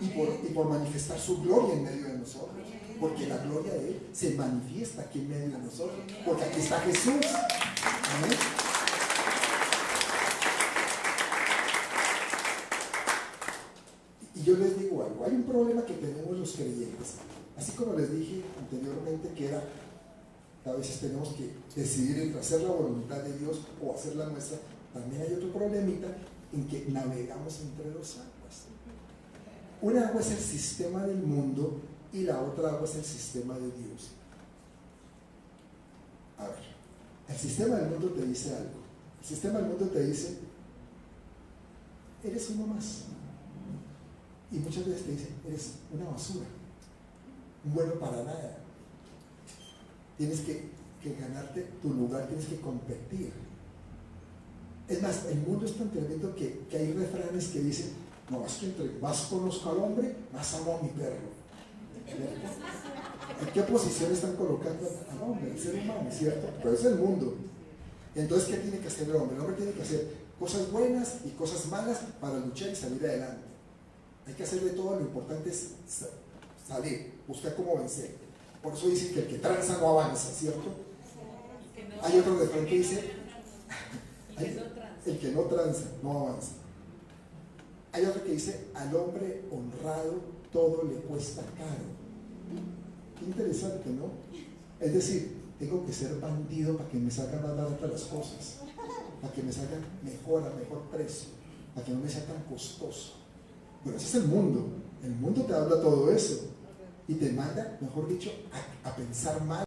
y por manifestar su gloria en medio de nosotros, porque la gloria de Él se manifiesta aquí en medio de nosotros, porque aquí está Jesús. ¿Amén? Y yo les digo algo: hay un problema que tenemos los creyentes, así como les dije anteriormente, que era a veces tenemos que decidir entre hacer la voluntad de Dios o hacer la nuestra. También hay otro problemita en que navegamos entre dos aguas. Una agua es el sistema del mundo y la otra agua es el sistema de Dios. A ver, el sistema del mundo te dice algo. El sistema del mundo te dice: eres uno más. Y muchas veces te dice: eres una basura, un bueno para nada. Tienes que ganarte tu lugar, tienes que competir. Es más, el mundo es tan tremendo que hay refranes que dicen: no, es que entre más conozco al hombre, más amo a mi perro. ¿En qué posición están colocando al hombre, el ser humano, cierto? Pero es el mundo. Entonces, ¿qué tiene que hacer el hombre? El hombre tiene que hacer cosas buenas y cosas malas para luchar y salir adelante. Hay que hacer de todo, lo importante es salir, buscar cómo vencer. Por eso dicen que el que tranza no avanza, ¿cierto? Hay otro refrán que dice: el que no tranza no avanza. Hay otro que dice: al hombre honrado todo le cuesta caro. Qué interesante, ¿no? Es decir, tengo que ser bandido para que me salgan más baratas las cosas, para que me salgan mejor, a mejor precio, para que no me sea tan costoso. Bueno, ese es el mundo. El mundo te habla todo eso y te manda, mejor dicho, a pensar mal.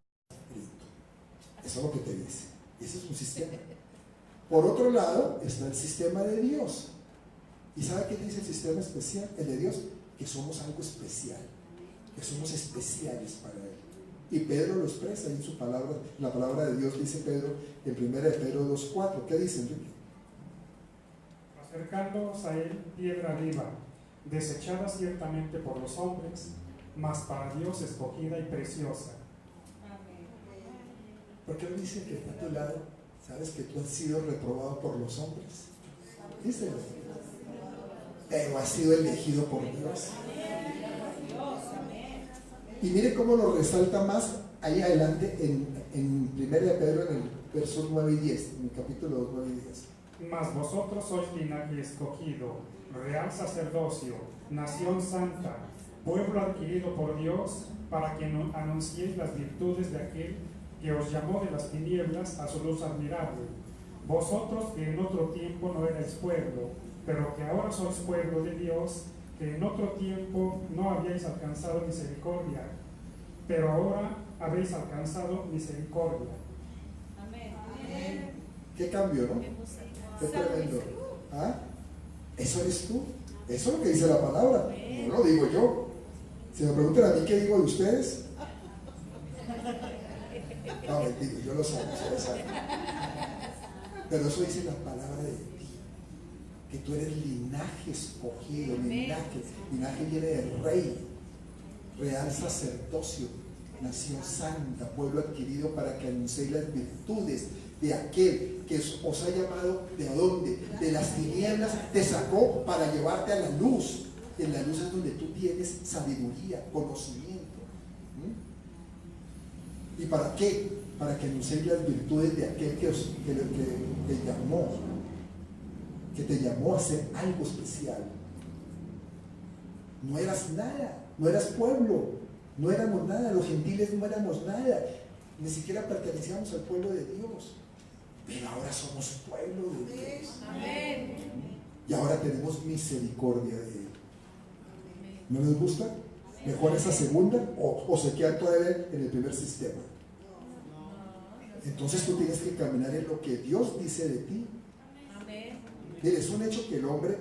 Eso es lo que te dice. Ese es un sistema. Por otro lado está el sistema de Dios. ¿Y sabe qué dice el sistema especial? El de Dios: que somos algo especial, que somos especiales para Él. Y Pedro lo expresa en su palabra, la palabra de Dios. Dice Pedro en 1 de Pedro 2:4. ¿Qué dice, Enrique? Acercándonos a Él, piedra viva, desechada ciertamente por los hombres, mas para Dios escogida y preciosa. ¿Por qué no dice que está a tu lado? ¿Sabes que tú has sido reprobado por los hombres? Díselo. Pero has sido elegido por Dios. Y mire cómo lo resalta más ahí adelante en 1 de Pedro, en el verso 9 y 10, en el capítulo 2, 9 y 10. Mas vosotros sois linaje escogido, real sacerdocio, nación santa, pueblo adquirido por Dios, para que anunciéis las virtudes de aquel que os llamó de las tinieblas a su luz admirable. Vosotros que en otro tiempo no erais pueblo, pero que ahora sois pueblo de Dios, que en otro tiempo no habíais alcanzado misericordia, pero ahora habéis alcanzado misericordia. Amén. ¿Qué cambio, no? Qué tremendo. ¿Ah? ¿Eso eres tú? Eso es lo que dice la palabra, no lo digo yo. Si me preguntan a mí qué digo de ustedes, no, mentira, yo lo sé, ustedes saben. Pero eso dice la palabra de ti, que tú eres linaje escogido, linaje viene de rey, real sacerdocio, nación santa, pueblo adquirido para que anunciéis las virtudes de aquel que os ha llamado. ¿De dónde? De las tinieblas te sacó para llevarte a la luz. En la luz es donde tú tienes sabiduría, conocimiento. ¿Y para qué? Para que anunciéis las virtudes de aquel que te llamó a hacer algo especial. No eras nada, no eras pueblo, no éramos nada, los gentiles no éramos nada, ni siquiera pertenecíamos al pueblo de Dios, pero ahora somos pueblo de Dios. Amén. Y ahora tenemos misericordia de Él. ¿No les gusta? ¿Mejor esa segunda o se quedan todavía en el primer sistema? Entonces tú tienes que caminar en lo que Dios dice de ti. Amén. Mire, es un hecho que el hombre,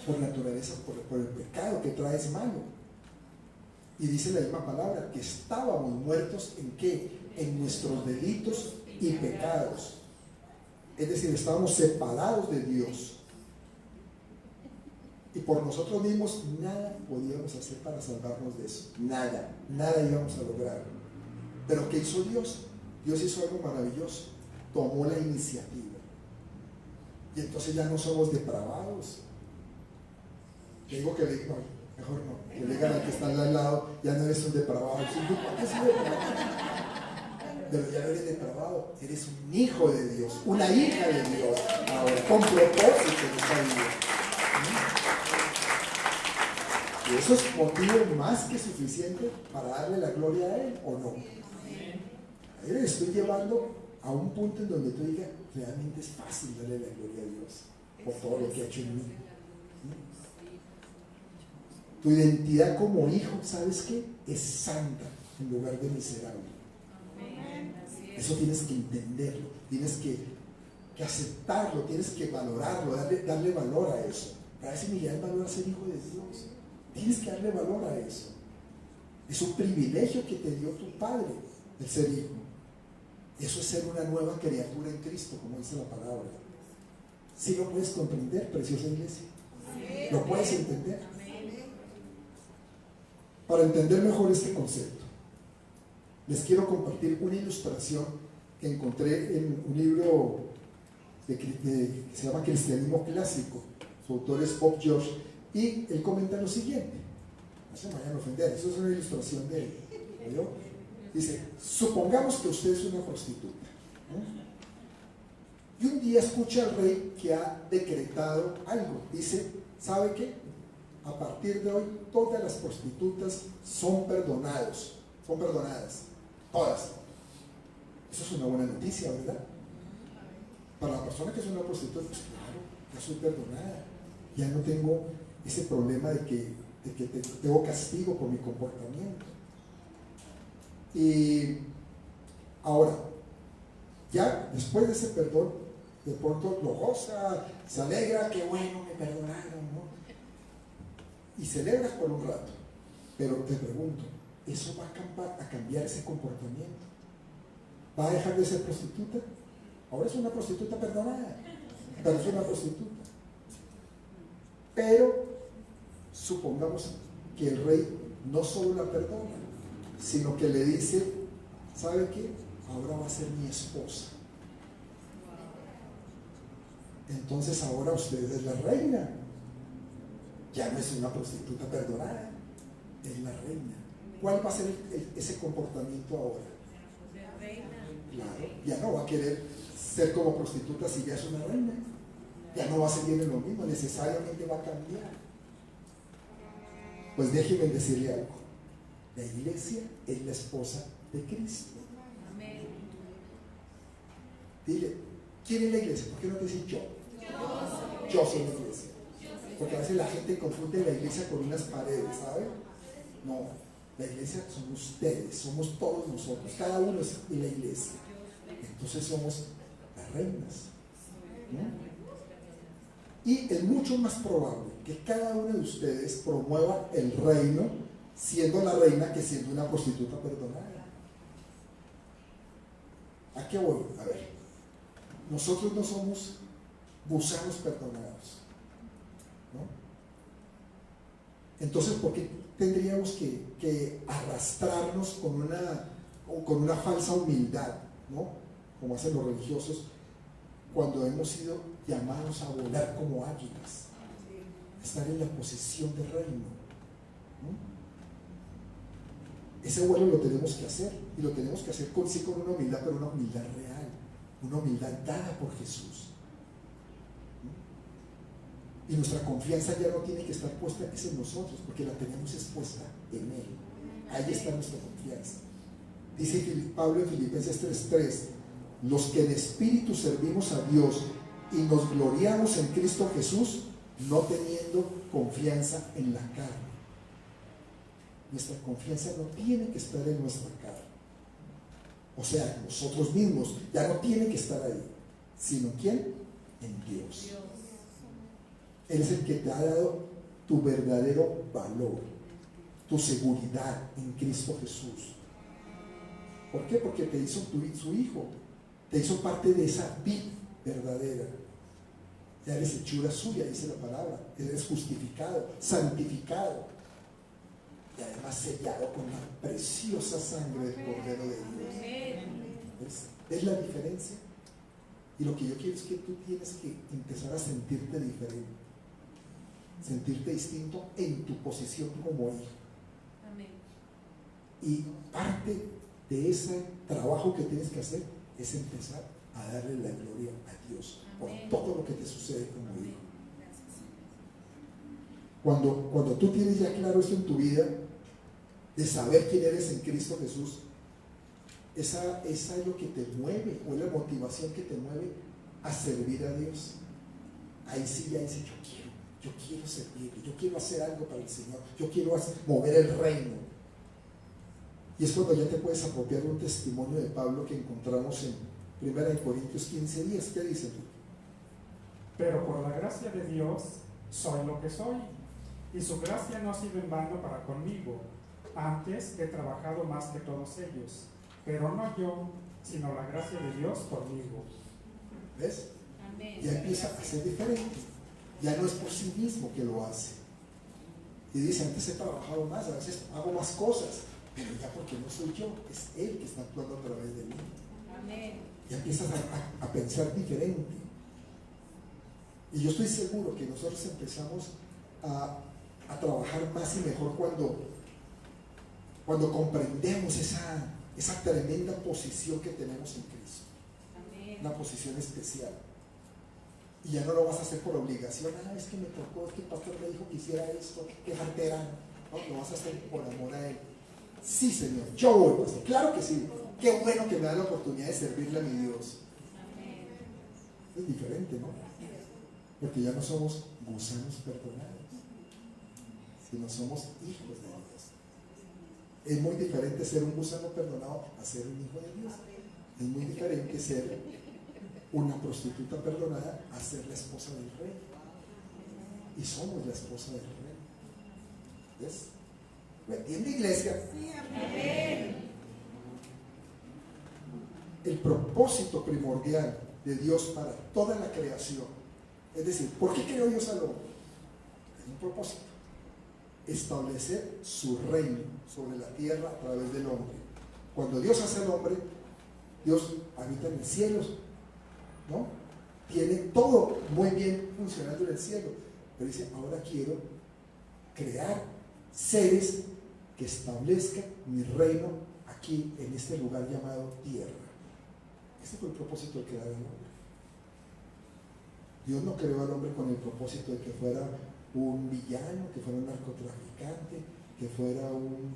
por naturaleza, por el pecado que trae, es malo. Y dice la misma palabra, que estábamos muertos ¿en qué? En nuestros delitos y pecados. Es decir, estábamos separados de Dios. Y por nosotros mismos nada podíamos hacer para salvarnos de eso. Nada íbamos a lograr. Pero ¿qué hizo Dios? Dios hizo algo maravilloso. Tomó la iniciativa. Y entonces ya no somos depravados. Le digo que le digo, no, mejor no. Que le digan al que está al lado, ya no eres un depravado. ¿Por qué soy depravado? Pero ya no eres depravado, eres un hijo de Dios, una hija de Dios. Ahora, con propósito en esta vida. Y eso es motivo más que suficiente para darle la gloria a Él, ¿o no? A Él le estoy llevando a un punto en donde tú digas, realmente es fácil darle la gloria a Dios por todo lo que ha hecho en mí. Tu identidad como hijo, ¿sabes qué? Es santa en lugar de miserable. Eso tienes que entenderlo, tienes que aceptarlo, tienes que valorarlo, darle valor a eso. Para ese le da el valor a ser hijo de Dios. Tienes que darle valor a eso. Es un privilegio que te dio tu Padre, el ser hijo. Eso es ser una nueva criatura en Cristo, como dice la palabra. ¿Sí lo puedes comprender, preciosa iglesia? ¿Lo puedes entender? Para entender mejor este concepto, les quiero compartir una ilustración que encontré en un libro que se llama Cristianismo Clásico. Su autor es Bob George, y él comenta lo siguiente. No se me vayan a ofender, eso es una ilustración de él. ¿Vio? Dice, supongamos que usted es una prostituta, ¿no? Y un día escucha al rey que ha decretado algo. Dice, ¿sabe qué? A partir de hoy todas las prostitutas son perdonadas, todas. Eso es una buena noticia, ¿verdad? Para la persona que es una prostituta, pues claro, ya soy perdonada, ya no tengo ese problema de que tengo castigo por mi comportamiento. Y ahora, ya después de ese perdón, de pronto lo goza, se alegra, que bueno, me perdonaron, ¿no? Y celebras por un rato, pero te pregunto, ¿eso va a cambiar ese comportamiento? ¿Va a dejar de ser prostituta? Ahora es una prostituta perdonada, pero es una prostituta. Pero supongamos que el rey no solo la perdona, sino que le dice, ¿sabe qué? Ahora va a ser mi esposa. Entonces ahora usted es la reina. Ya no es una prostituta perdonada, es la reina. ¿Cuál va a ser ese comportamiento ahora? Claro, ya no va a querer ser como prostituta si ya es una reina. Ya no va a seguir en lo mismo, necesariamente va a cambiar. Pues déjenme decirle algo. La iglesia es la esposa de Cristo. Dile, ¿quién es la iglesia? ¿Por qué no te dicen yo? Yo soy la iglesia. Porque a veces la gente confunde la iglesia con unas paredes, ¿sabe? No, la iglesia son ustedes, somos todos nosotros, cada uno es la iglesia. Entonces somos las reinas, ¿no? Y es mucho más probable que cada uno de ustedes promueva el reino siendo la reina que siendo una prostituta perdonada. ¿A qué voy? A ver, nosotros no somos gusanos perdonados, ¿no? Entonces, ¿por qué tendríamos que arrastrarnos con una falsa humildad, ¿no? Como hacen los religiosos, cuando hemos sido llamados a volar como águilas, estar en la posición de reino, ¿no? Ese vuelo lo tenemos que hacer, y lo tenemos que hacer sí con una humildad, pero una humildad real, una humildad dada por Jesús. Y nuestra confianza ya no tiene que estar puesta en nosotros, porque la tenemos expuesta en Él. Ahí está nuestra confianza. Dice Pablo en Filipenses 3:3: los que en espíritu servimos a Dios y nos gloriamos en Cristo Jesús, no teniendo confianza en la carne. Nuestra confianza no tiene que estar en nuestra carne, o sea, nosotros mismos, ya no tiene que estar ahí, sino ¿quién? En Dios. Él es el que te ha dado tu verdadero valor, tu seguridad en Cristo Jesús. ¿Por qué? Porque te hizo su hijo, te hizo parte de esa vid verdadera. Ya eres hechura suya, dice la palabra. Eres justificado, santificado y además sellado con la preciosa sangre del Cordero de Dios. ¿Ves la diferencia? Y lo que yo quiero es que tú tienes que empezar a sentirte diferente, sentirte distinto en tu posición como hijo. Amén. Y parte de ese trabajo que tienes que hacer es empezar a darle la gloria a Dios. Amén. Por todo lo que te sucede como hijo. Cuando tú tienes ya claro esto en tu vida, de saber quién eres en Cristo Jesús, esa es lo que te mueve, o es la motivación que te mueve a servir a Dios. Ahí sí ya dice: yo quiero servir, yo quiero hacer algo para el Señor, yo quiero mover el reino. Y es cuando ya te puedes apropiar de un testimonio de Pablo que encontramos en 1 Corintios 15:10. ¿Qué dice tú? Pero por la gracia de Dios soy lo que soy, y su gracia no ha sido en vano para conmigo. Antes he trabajado más que todos ellos, pero no yo, sino la gracia de Dios conmigo. ¿Ves? Amén. Ya empieza a ser diferente. Ya no es por sí mismo que lo hace. Y dice: antes he trabajado más, a veces hago más cosas, pero ya porque no soy yo, es Él que está actuando a través de mí. Amén. Ya empiezas a pensar diferente. Y yo estoy seguro que nosotros empezamos a trabajar más y mejor cuando comprendemos esa tremenda posición que tenemos en Cristo. Amén. Una posición especial. Y ya no lo vas a hacer por obligación. Es que me tocó, es que el pastor me dijo que hiciera esto, que cartera. No, lo vas a hacer por amor a Él. Sí, Señor, yo voy, pastor. Claro que sí. Qué bueno que me da la oportunidad de servirle a mi Dios. Amén. Es diferente, ¿no? Porque ya no somos gusanos perdonados, sino somos hijos de Dios. Es muy diferente ser un gusano perdonado a ser un hijo de Dios. Es muy diferente ser una prostituta perdonada a ser la esposa del rey. Y somos la esposa del rey. ¿Ves? ¿Lo entiende, iglesia? Sí, amén. El propósito primordial de Dios para toda la creación, es decir, ¿por qué creó Dios al hombre? Es un propósito: establecer su reino sobre la tierra a través del hombre. Cuando Dios hace al hombre, Dios habita en el cielo, ¿no? Tiene todo muy bien funcionando en el cielo, pero dice: ahora quiero crear seres que establezcan mi reino aquí en este lugar llamado tierra. Ese fue el propósito de crear al hombre. Dios no creó al hombre con el propósito de que fuera un villano, que fuera un narcotraficante, que fuera un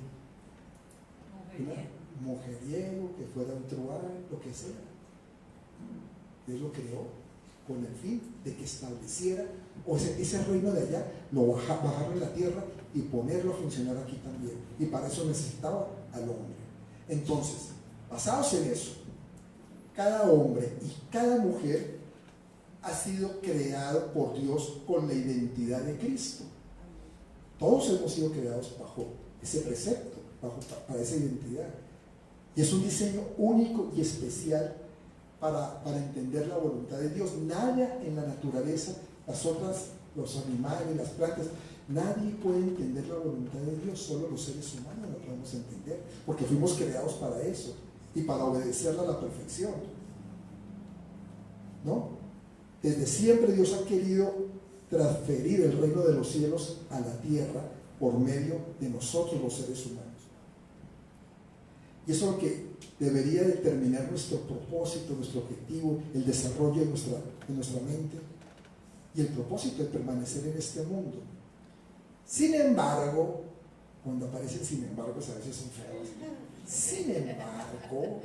mujeriego, que fuera un truán, lo que sea. Dios lo creó con el fin de que estableciera, o ese reino de allá, lo bajarlo en la tierra y ponerlo a funcionar aquí también. Y para eso necesitaba al hombre. Entonces, basados en eso, cada hombre y cada mujer ha sido creado por Dios con la identidad de Cristo. Todos hemos sido creados bajo ese precepto, para esa identidad. Y es un diseño único y especial para entender la voluntad de Dios. Nada en la naturaleza, los animales, las plantas, nadie puede entender la voluntad de Dios, solo los seres humanos la podemos entender, porque fuimos creados para eso y para obedecerla a la perfección, ¿no? Desde siempre Dios ha querido transferir el reino de los cielos a la tierra por medio de nosotros los seres humanos. Y eso es lo que debería determinar nuestro propósito, nuestro objetivo, el desarrollo de nuestra mente y el propósito de permanecer en este mundo. Sin embargo, cuando aparecen sin embargo, a veces son feos. Sin embargo,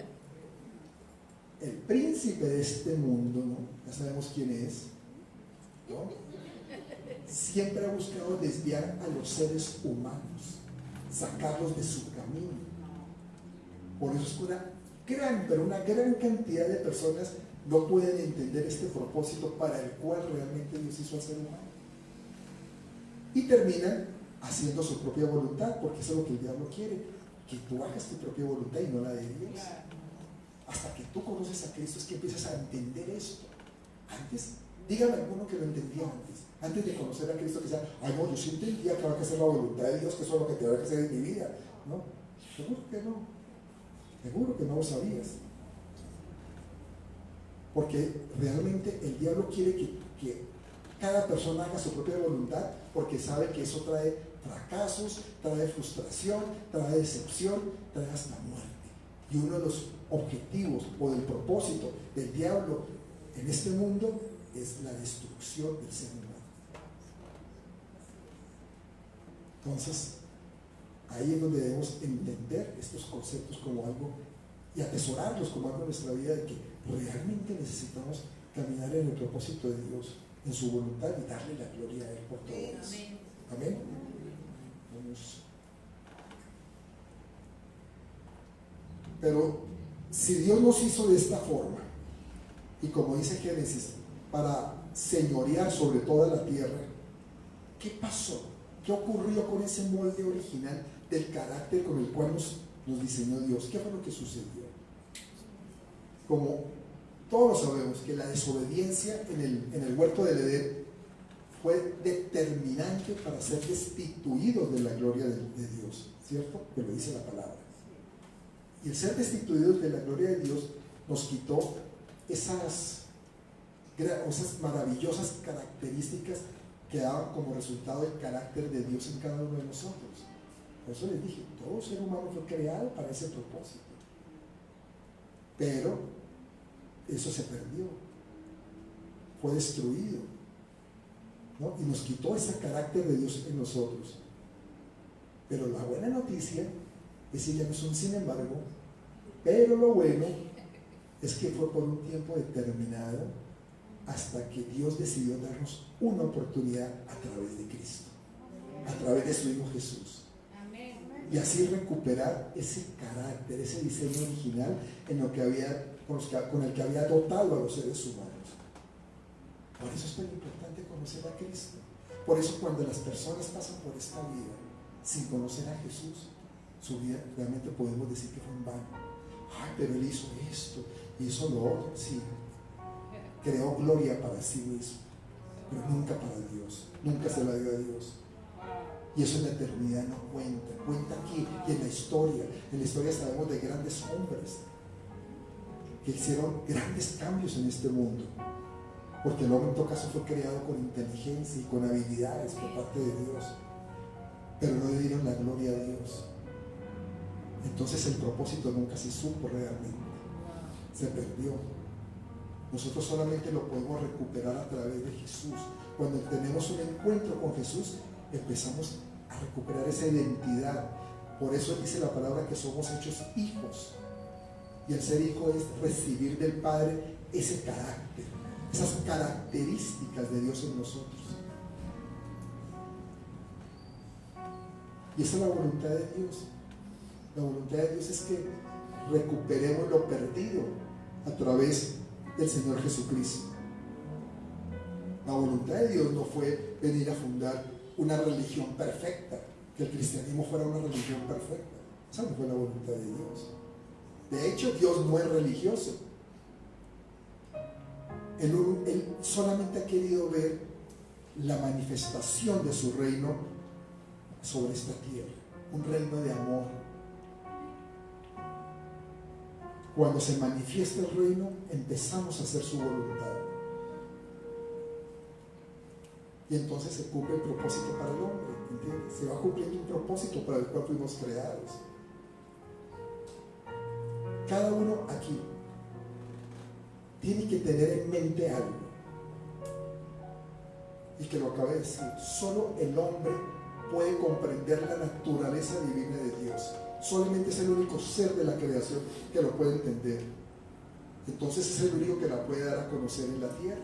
el príncipe de este mundo, ¿no? Ya sabemos quién es, ¿no? Siempre ha buscado desviar a los seres humanos, sacarlos de su camino. Por eso es que una gran cantidad de personas no pueden entender este propósito para el cual realmente Dios hizo al ser humano. Y terminan haciendo su propia voluntad, porque eso es lo que el diablo quiere, que tú hagas tu propia voluntad y no la de Dios. Hasta que tú conoces a Cristo es que empiezas a entender esto. Antes, dígame alguno que lo entendía antes de conocer a Cristo, que decía, ay no, yo sí entendía que había que hacer la voluntad de Dios, que eso es lo que tenía que hacer en mi vida. No, seguro que no lo sabías. Porque realmente el diablo quiere que cada persona haga su propia voluntad, porque sabe que eso trae fracasos, trae frustración, trae decepción, trae hasta muerte. Y uno de los objetivos o del propósito del diablo en este mundo es la destrucción del ser humano. Entonces, ahí es donde debemos entender estos conceptos como algo y atesorarlos como algo en nuestra vida, de que realmente necesitamos caminar en el propósito de Dios, en su voluntad, y darle la gloria a Él por todo eso. Amén. Vamos. Pero si Dios nos hizo de esta forma, y como dice Génesis, para señorear sobre toda la tierra, ¿qué pasó? ¿Qué ocurrió con ese molde original del carácter con el cual nos diseñó Dios? ¿Qué fue lo que sucedió? Como todos sabemos que la desobediencia en el huerto del Edén fue determinante para ser destituidos de la gloria de Dios, ¿cierto? Que lo dice la palabra. Y el ser destituidos de la gloria de Dios nos quitó esas maravillosas características que daban como resultado el carácter de Dios en cada uno de nosotros. Por eso les dije, todo ser humano fue creado para ese propósito. Pero eso se perdió, fue destruido, ¿no? Y nos quitó ese carácter de Dios en nosotros. Pero la buena noticia es que ya no es un sin embargo, pero lo bueno es que fue por un tiempo determinado, hasta que Dios decidió darnos una oportunidad a través de Cristo, a través de su Hijo Jesús. Y así recuperar ese carácter, ese diseño original con el que había dotado a los seres humanos. Por eso es tan importante conocer a Cristo. Por eso cuando las personas pasan por esta vida sin conocer a Jesús, su vida realmente podemos decir que fue en vano. Ay, pero Él hizo esto, hizo lo otro. Sí, creó gloria para sí mismo, pero nunca para Dios, nunca se la dio a Dios. Y eso en la eternidad no cuenta aquí. Y en la historia sabemos de grandes hombres que hicieron grandes cambios en este mundo, porque el hombre en todo caso fue creado con inteligencia y con habilidades por parte de Dios, pero no le dieron la gloria a Dios. Entonces el propósito nunca se supo realmente, se perdió. Nosotros solamente lo podemos recuperar a través de Jesús. Cuando tenemos un encuentro con Jesús, empezamos a recuperar esa identidad. Por eso dice la palabra que somos hechos hijos, y el ser hijo es recibir del Padre ese carácter, esas características de Dios en nosotros. Y esa es la voluntad de Dios. La voluntad de Dios es que recuperemos lo perdido a través del Señor Jesucristo. La voluntad de Dios no fue venir a fundar una religión perfecta, que el cristianismo fuera una religión perfecta. Esa no fue la voluntad de Dios. De hecho, Dios no es religioso. Él solamente ha querido ver la manifestación de su reino sobre esta tierra, un reino de amor. Cuando se manifiesta el reino, empezamos a hacer su voluntad. Y entonces se cumple el propósito para el hombre, ¿entiendes? Se va cumpliendo un propósito para el cual fuimos creados. Cada uno aquí tiene que tener en mente algo, y que lo acabé de decir: solo el hombre puede comprender la naturaleza divina de Dios. Solamente es el único ser de la creación que lo puede entender. Entonces es el único que la puede dar a conocer en la tierra.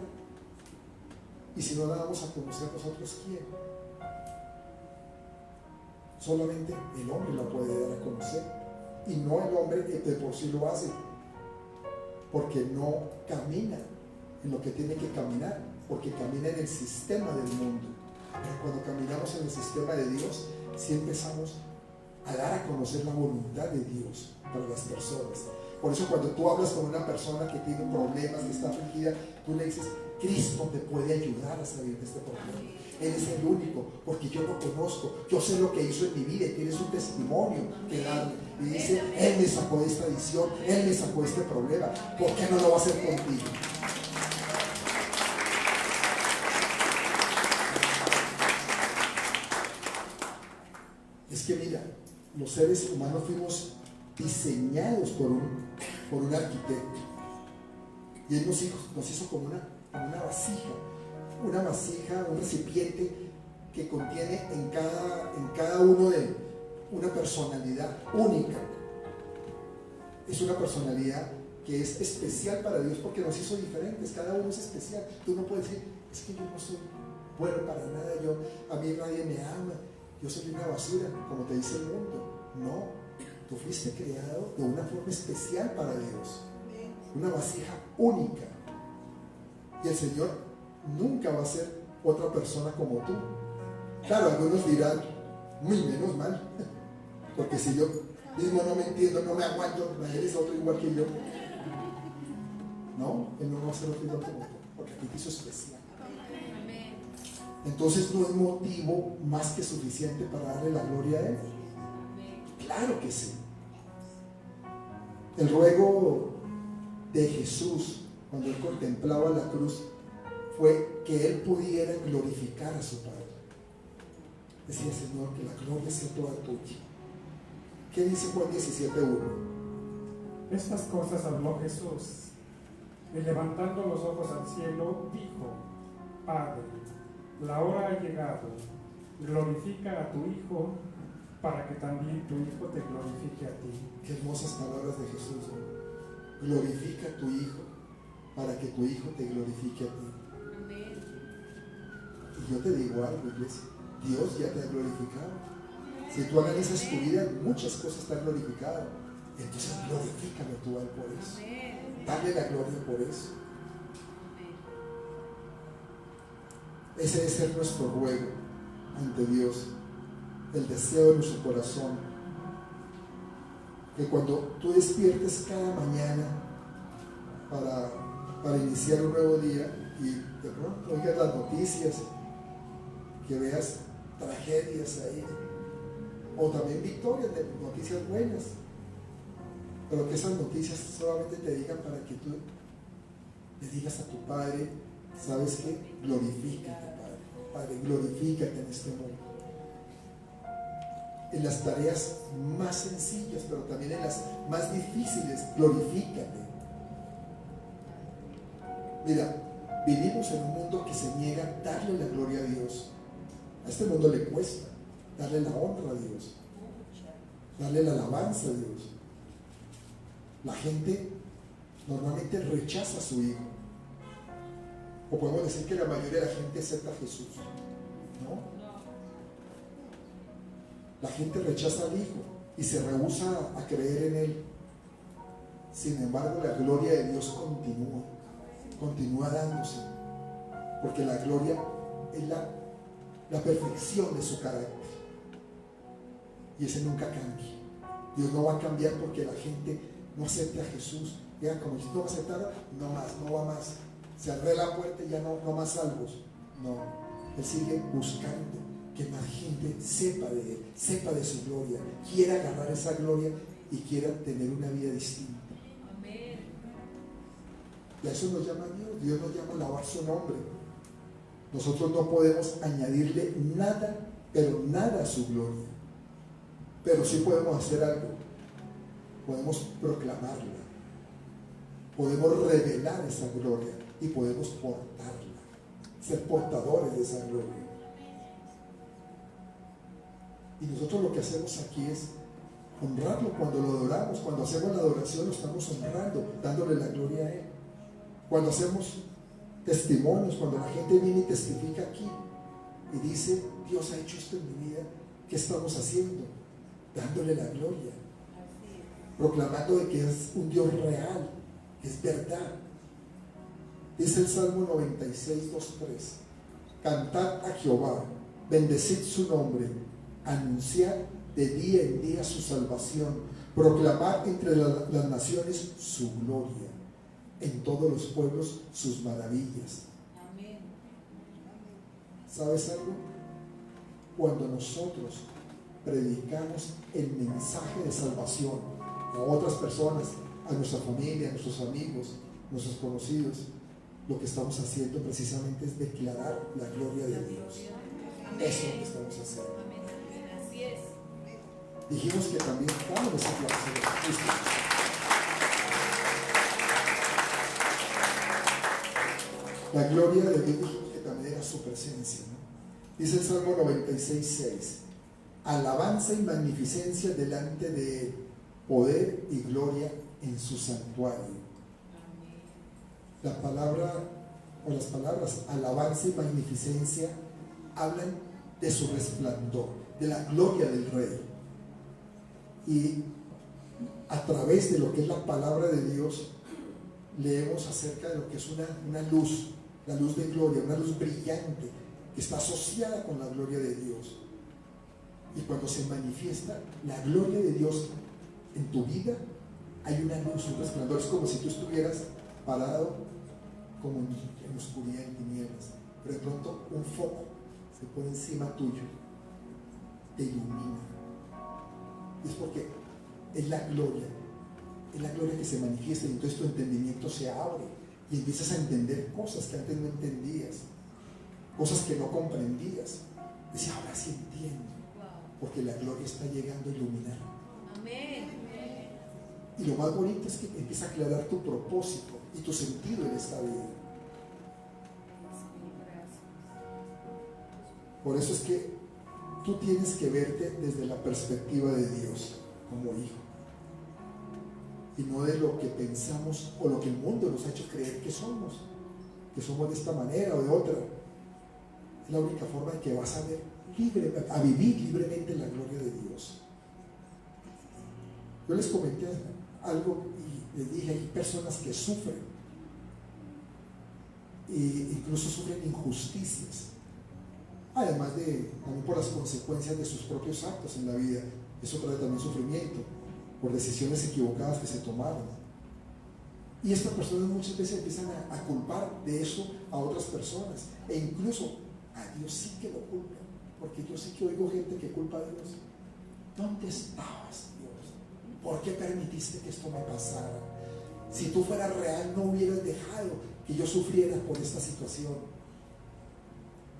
Y si no la damos a conocer nosotros, ¿quién? Solamente el hombre la puede dar a conocer, y no el hombre que de por sí lo hace, porque no camina en lo que tiene que caminar, porque camina en el sistema del mundo. Pero cuando caminamos en el sistema de Dios, sí empezamos a dar a conocer la voluntad de Dios para las personas. Por eso cuando tú hablas con una persona que tiene problemas, que está afligida, tú le dices: Cristo te puede ayudar a salir de este problema. Él es el único, porque yo lo conozco, yo sé lo que hizo en mi vida, y tienes un testimonio que darle. Y dice: Él me sacó de esta adicción, Él me sacó de este problema, ¿por qué no lo va a hacer contigo? Es que mira, los seres humanos fuimos diseñados por un arquitecto, y Él nos hizo como una vasija, un recipiente que contiene en cada uno de una personalidad única. Es una personalidad que es especial para Dios, porque nos hizo diferentes. Cada uno es especial. Tú no puedes decir: es que yo no soy bueno para nada, a mí nadie me ama, yo soy una basura, como te dice el mundo. No, tú fuiste creado de una forma especial para Dios, una vasija única. Y el Señor nunca va a ser otra persona como tú. Claro, algunos dirán: muy menos mal, porque si yo mismo no me entiendo, no me aguanto, él es otro igual que yo. No, Él no va a ser otro igual como tú, porque a ti te hizo especial. Entonces no es motivo más que suficiente para darle la gloria a Él. Claro que sí. El ruego de Jesús, cuando Él contemplaba la cruz, fue que Él pudiera glorificar a su Padre. Decía: Señor, que la gloria sea toda tuya. ¿Qué dice Juan 17:1? Estas cosas habló Jesús, y levantando los ojos al cielo, dijo: Padre, la hora ha llegado, glorifica a tu Hijo, para que también tu Hijo te glorifique a ti. Qué hermosas palabras de Jesús, ¿no? Glorifica a tu Hijo, para que tu Hijo te glorifique a ti. Y yo te digo algo, iglesia: Dios ya te ha glorificado. Si tú analizas tu vida, muchas cosas te han glorificado. Entonces glorifícame tú a Él por eso. Dale la gloria por eso. Ese debe ser nuestro ruego ante Dios, el deseo de nuestro corazón. Que cuando tú despiertes cada mañana para iniciar un nuevo día, y de pronto oigas las noticias, que veas tragedias ahí, o también victorias de noticias buenas, pero que esas noticias solamente te digan para que tú le digas a tu Padre: ¿sabes qué? Glorifícate, Padre, glorifícate en este mundo, en las tareas más sencillas, pero también en las más difíciles. Glorifícate. Mira, vivimos en un mundo que se niega a darle la gloria a Dios. A este mundo le cuesta darle la honra a Dios, darle la alabanza a Dios. La gente normalmente rechaza a su Hijo. O podemos decir que la mayoría de la gente acepta a Jesús, ¿no? La gente rechaza al Hijo y se rehúsa a creer en Él. Sin embargo, la gloria de Dios continúa dándose, porque la gloria es la perfección de su carácter, y ese nunca cambia. Dios no va a cambiar porque la gente no acepte a Jesús. Ya, como si no va a aceptar, no más, no va más. Cerré la puerta y ya no más salvos. No, Él sigue buscando que más gente sepa de Él, sepa de su gloria, quiera agarrar esa gloria y quiera tener una vida distinta. Amén. Y a eso nos llama Dios. Dios nos llama a alabar su nombre. Nosotros no podemos añadirle nada, pero nada a su gloria. Pero sí podemos hacer algo. Podemos proclamarla. Podemos revelar esa gloria y podemos portarla, ser portadores de esa gloria. Y nosotros lo que hacemos aquí es honrarlo cuando lo adoramos. Cuando hacemos la adoración lo estamos honrando, dándole la gloria a Él. Cuando hacemos testimonios, cuando la gente viene y testifica aquí y dice, Dios ha hecho esto en mi vida, ¿qué estamos haciendo? Dándole la gloria, proclamando de que es un Dios real, que es verdad. Dice el Salmo 96, 2, 3: cantad a Jehová, bendecid su nombre, anunciad de día en día su salvación, proclamad entre las naciones su gloria, en todos los pueblos sus maravillas. Amén. ¿Sabes algo? Cuando nosotros predicamos el mensaje de salvación a otras personas, a nuestra familia, a nuestros amigos, nuestros conocidos, lo que estamos haciendo precisamente es declarar la gloria de Dios. Eso es lo que estamos haciendo. Amén. Amén. Así es. Dijimos que también damos ese aplauso a Cristo. La gloria de Dios, dijimos que también era su presencia, ¿no? Dice el Salmo 96, 6: alabanza y magnificencia delante de Él, poder y gloria en su santuario. La palabra o las palabras alabanza y magnificencia hablan de su resplandor, de la gloria del Rey. Y a través de lo que es la palabra de Dios, leemos acerca de lo que es una luz, la luz de gloria, una luz brillante que está asociada con la gloria de Dios. Y cuando se manifiesta la gloria de Dios en tu vida, hay una luz, un resplandor. Es como si tú estuvieras parado como en oscuridad, en tinieblas, pero de pronto un foco se pone encima tuyo, te ilumina. Y es porque es la gloria que se manifiesta, y entonces tu entendimiento se abre y empiezas a entender cosas que antes no entendías, cosas que no comprendías. Decía, ahora sí entiendo, porque la gloria está llegando a iluminar. Amén. Y lo más bonito es que empieza a aclarar tu propósito y tu sentido en esta vida. Por eso es que tú tienes que verte desde la perspectiva de Dios como hijo, y no de lo que pensamos o lo que el mundo nos ha hecho creer que somos de esta manera o de otra. Es la única forma en que vas a vivir libremente la gloria de Dios. Yo les comenté algo y les dije, hay personas que sufren, e incluso sufren injusticias, además de también por las consecuencias de sus propios actos en la vida. Eso trae también sufrimiento por decisiones equivocadas que se tomaron. Y estas personas muchas veces empiezan a culpar de eso a otras personas, e incluso a Dios sí que lo culpan, porque yo sí que oigo gente que culpa a Dios. ¿Dónde estabas, Dios? ¿Por qué permitiste que esto me pasara? Si tú fueras real, no hubieras dejado que yo sufriera por esta situación,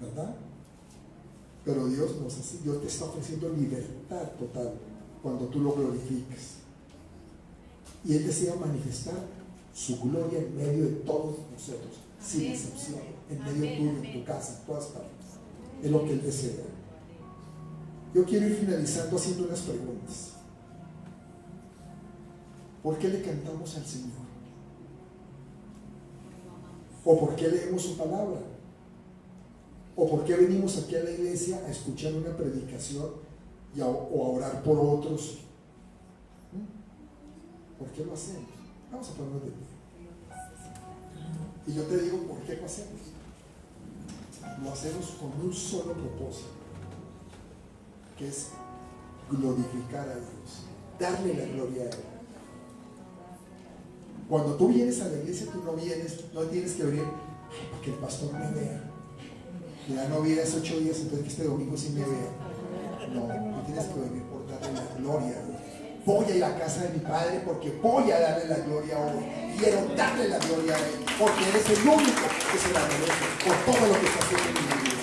¿verdad? Pero Dios no es así. Dios te está ofreciendo libertad total cuando tú lo glorificas. Y Él desea manifestar su gloria en medio de todos nosotros, sin excepción, en medio tuyo, en tu casa, en todas partes. Es lo que Él desea. Yo quiero ir finalizando haciendo unas preguntas. ¿Por qué le cantamos al Señor? ¿O por qué leemos su palabra? ¿O por qué venimos aquí a la iglesia a escuchar una predicación o a orar por otros? ¿Por qué lo hacemos? Vamos a ponernos de pie. Y yo te digo, ¿por qué lo hacemos? Lo hacemos con un solo propósito, que es glorificar a Dios, darle la gloria a Él. Cuando tú vienes a la iglesia, tú no tienes que venir porque el pastor me vea. Ya no vi hace 8 días, entonces que este domingo sí me vea. No, tú tienes que venir por darle la gloria a Dios. Voy a ir a la casa de mi Padre porque voy a darle la gloria hoy. Quiero darle la gloria a Él, porque Él es el único que se la merece por todo lo que está haciendo en mi vida.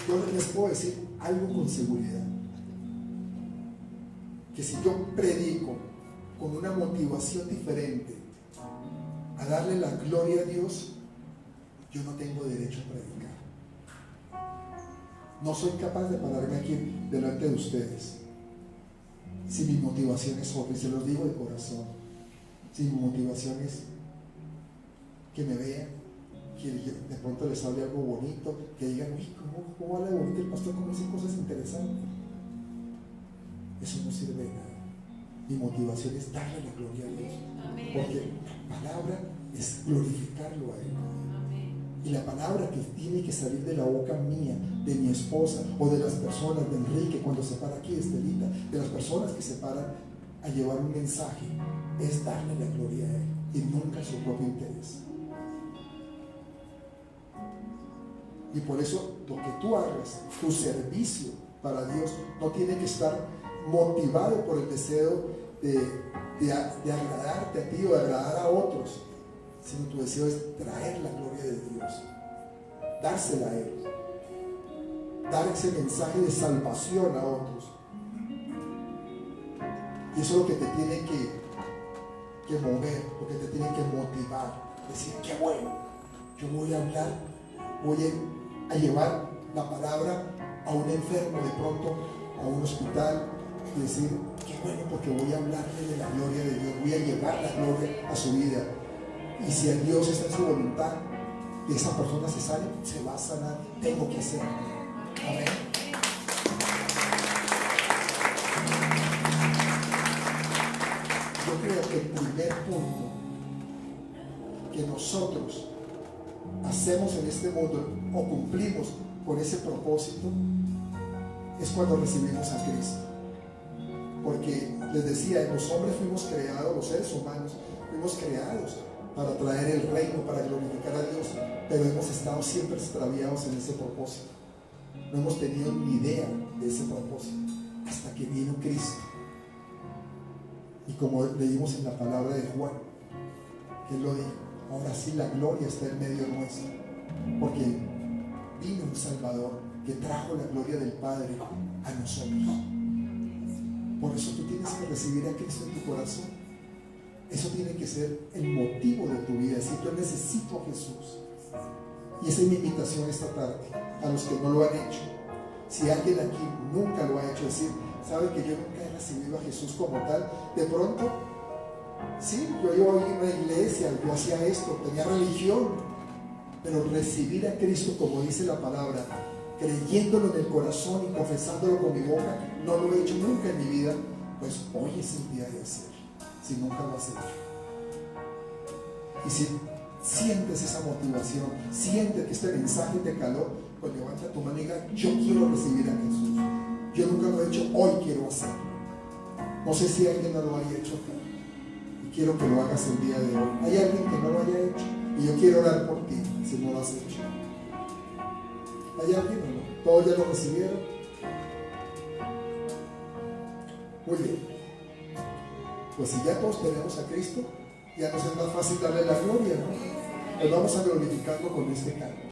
Yo les puedo decir algo con seguridad, que si yo predico con una motivación diferente a darle la gloria a Dios, yo no tengo derecho a predicar. No soy capaz de pararme aquí delante de ustedes si mi motivación es otra, y se los digo de corazón. Si mi motivación es que me vean, que de pronto les hable algo bonito, que digan, uy, ¿cómo habla de bonito el pastor? ¿Cómo dice cosas interesantes? Eso no sirve de nada. Mi motivación es darle la gloria a Dios. Amén. Porque la palabra es glorificarlo a Él. Amén. Y la palabra que tiene que salir de la boca mía, de mi esposa, o de las personas, de Enrique cuando se para aquí, de Estelita, de las personas que se paran a llevar un mensaje, es darle la gloria a Él y nunca su propio interés. Y por eso lo que tú hagas, tu servicio para Dios, no tiene que estar motivado por el deseo de agradarte a ti o de agradar a otros, sino tu deseo es traer la gloria de Dios, dársela a Él, dar ese mensaje de salvación a otros. Y eso es lo que te tiene que mover, lo que te tiene que motivar, decir, qué bueno, yo voy a hablar, voy a llevar la palabra a un enfermo de pronto, a un hospital, y decir, qué bueno, porque voy a hablarle de la gloria de Dios, voy a llevar la gloria a su vida. Y si el Dios está en su voluntad, y esa persona se sane, se va a sanar, tengo que hacerlo. Amén. Yo creo que el primer punto que nosotros hacemos en este mundo o cumplimos con ese propósito es cuando recibimos a Cristo. Porque les decía, los hombres fuimos creados, los seres humanos fuimos creados para traer el reino, para glorificar a Dios, pero hemos estado siempre extraviados en ese propósito. No hemos tenido ni idea de ese propósito hasta que vino Cristo. Y como leímos en la palabra de Juan, que él lo dijo, ahora sí la gloria está en medio nuestro, porque vino un Salvador que trajo la gloria del Padre a nosotros. Por eso tú tienes que recibir a Cristo en tu corazón. Eso tiene que ser el motivo de tu vida, decir, yo necesito a Jesús. Y esa es mi invitación esta tarde a los que no lo han hecho. Si alguien aquí nunca lo ha hecho, decir, sabe que yo nunca he recibido a Jesús como tal, de pronto, sí, yo iba a una iglesia, yo hacía esto, tenía religión, pero recibir a Cristo, como dice la palabra, creyéndolo en el corazón y confesándolo con mi boca, no lo he hecho nunca en mi vida, pues hoy es el día de hacerlo, si nunca lo has hecho. Y si sientes esa motivación, sientes que este mensaje te caló, pues levanta tu mano y diga, yo quiero recibir a Jesús. Yo nunca lo he hecho, hoy quiero hacerlo. No sé si alguien no lo haya hecho acá, y quiero que lo hagas el día de hoy. Hay alguien que no lo haya hecho, y yo quiero orar por ti, si no lo has hecho. ¿Hay alguien o no? ¿Todos ya lo recibieron? Muy bien. Pues si ya todos tenemos a Cristo, ya nos es más fácil darle la gloria, ¿no? Pues vamos a glorificarlo con este canto.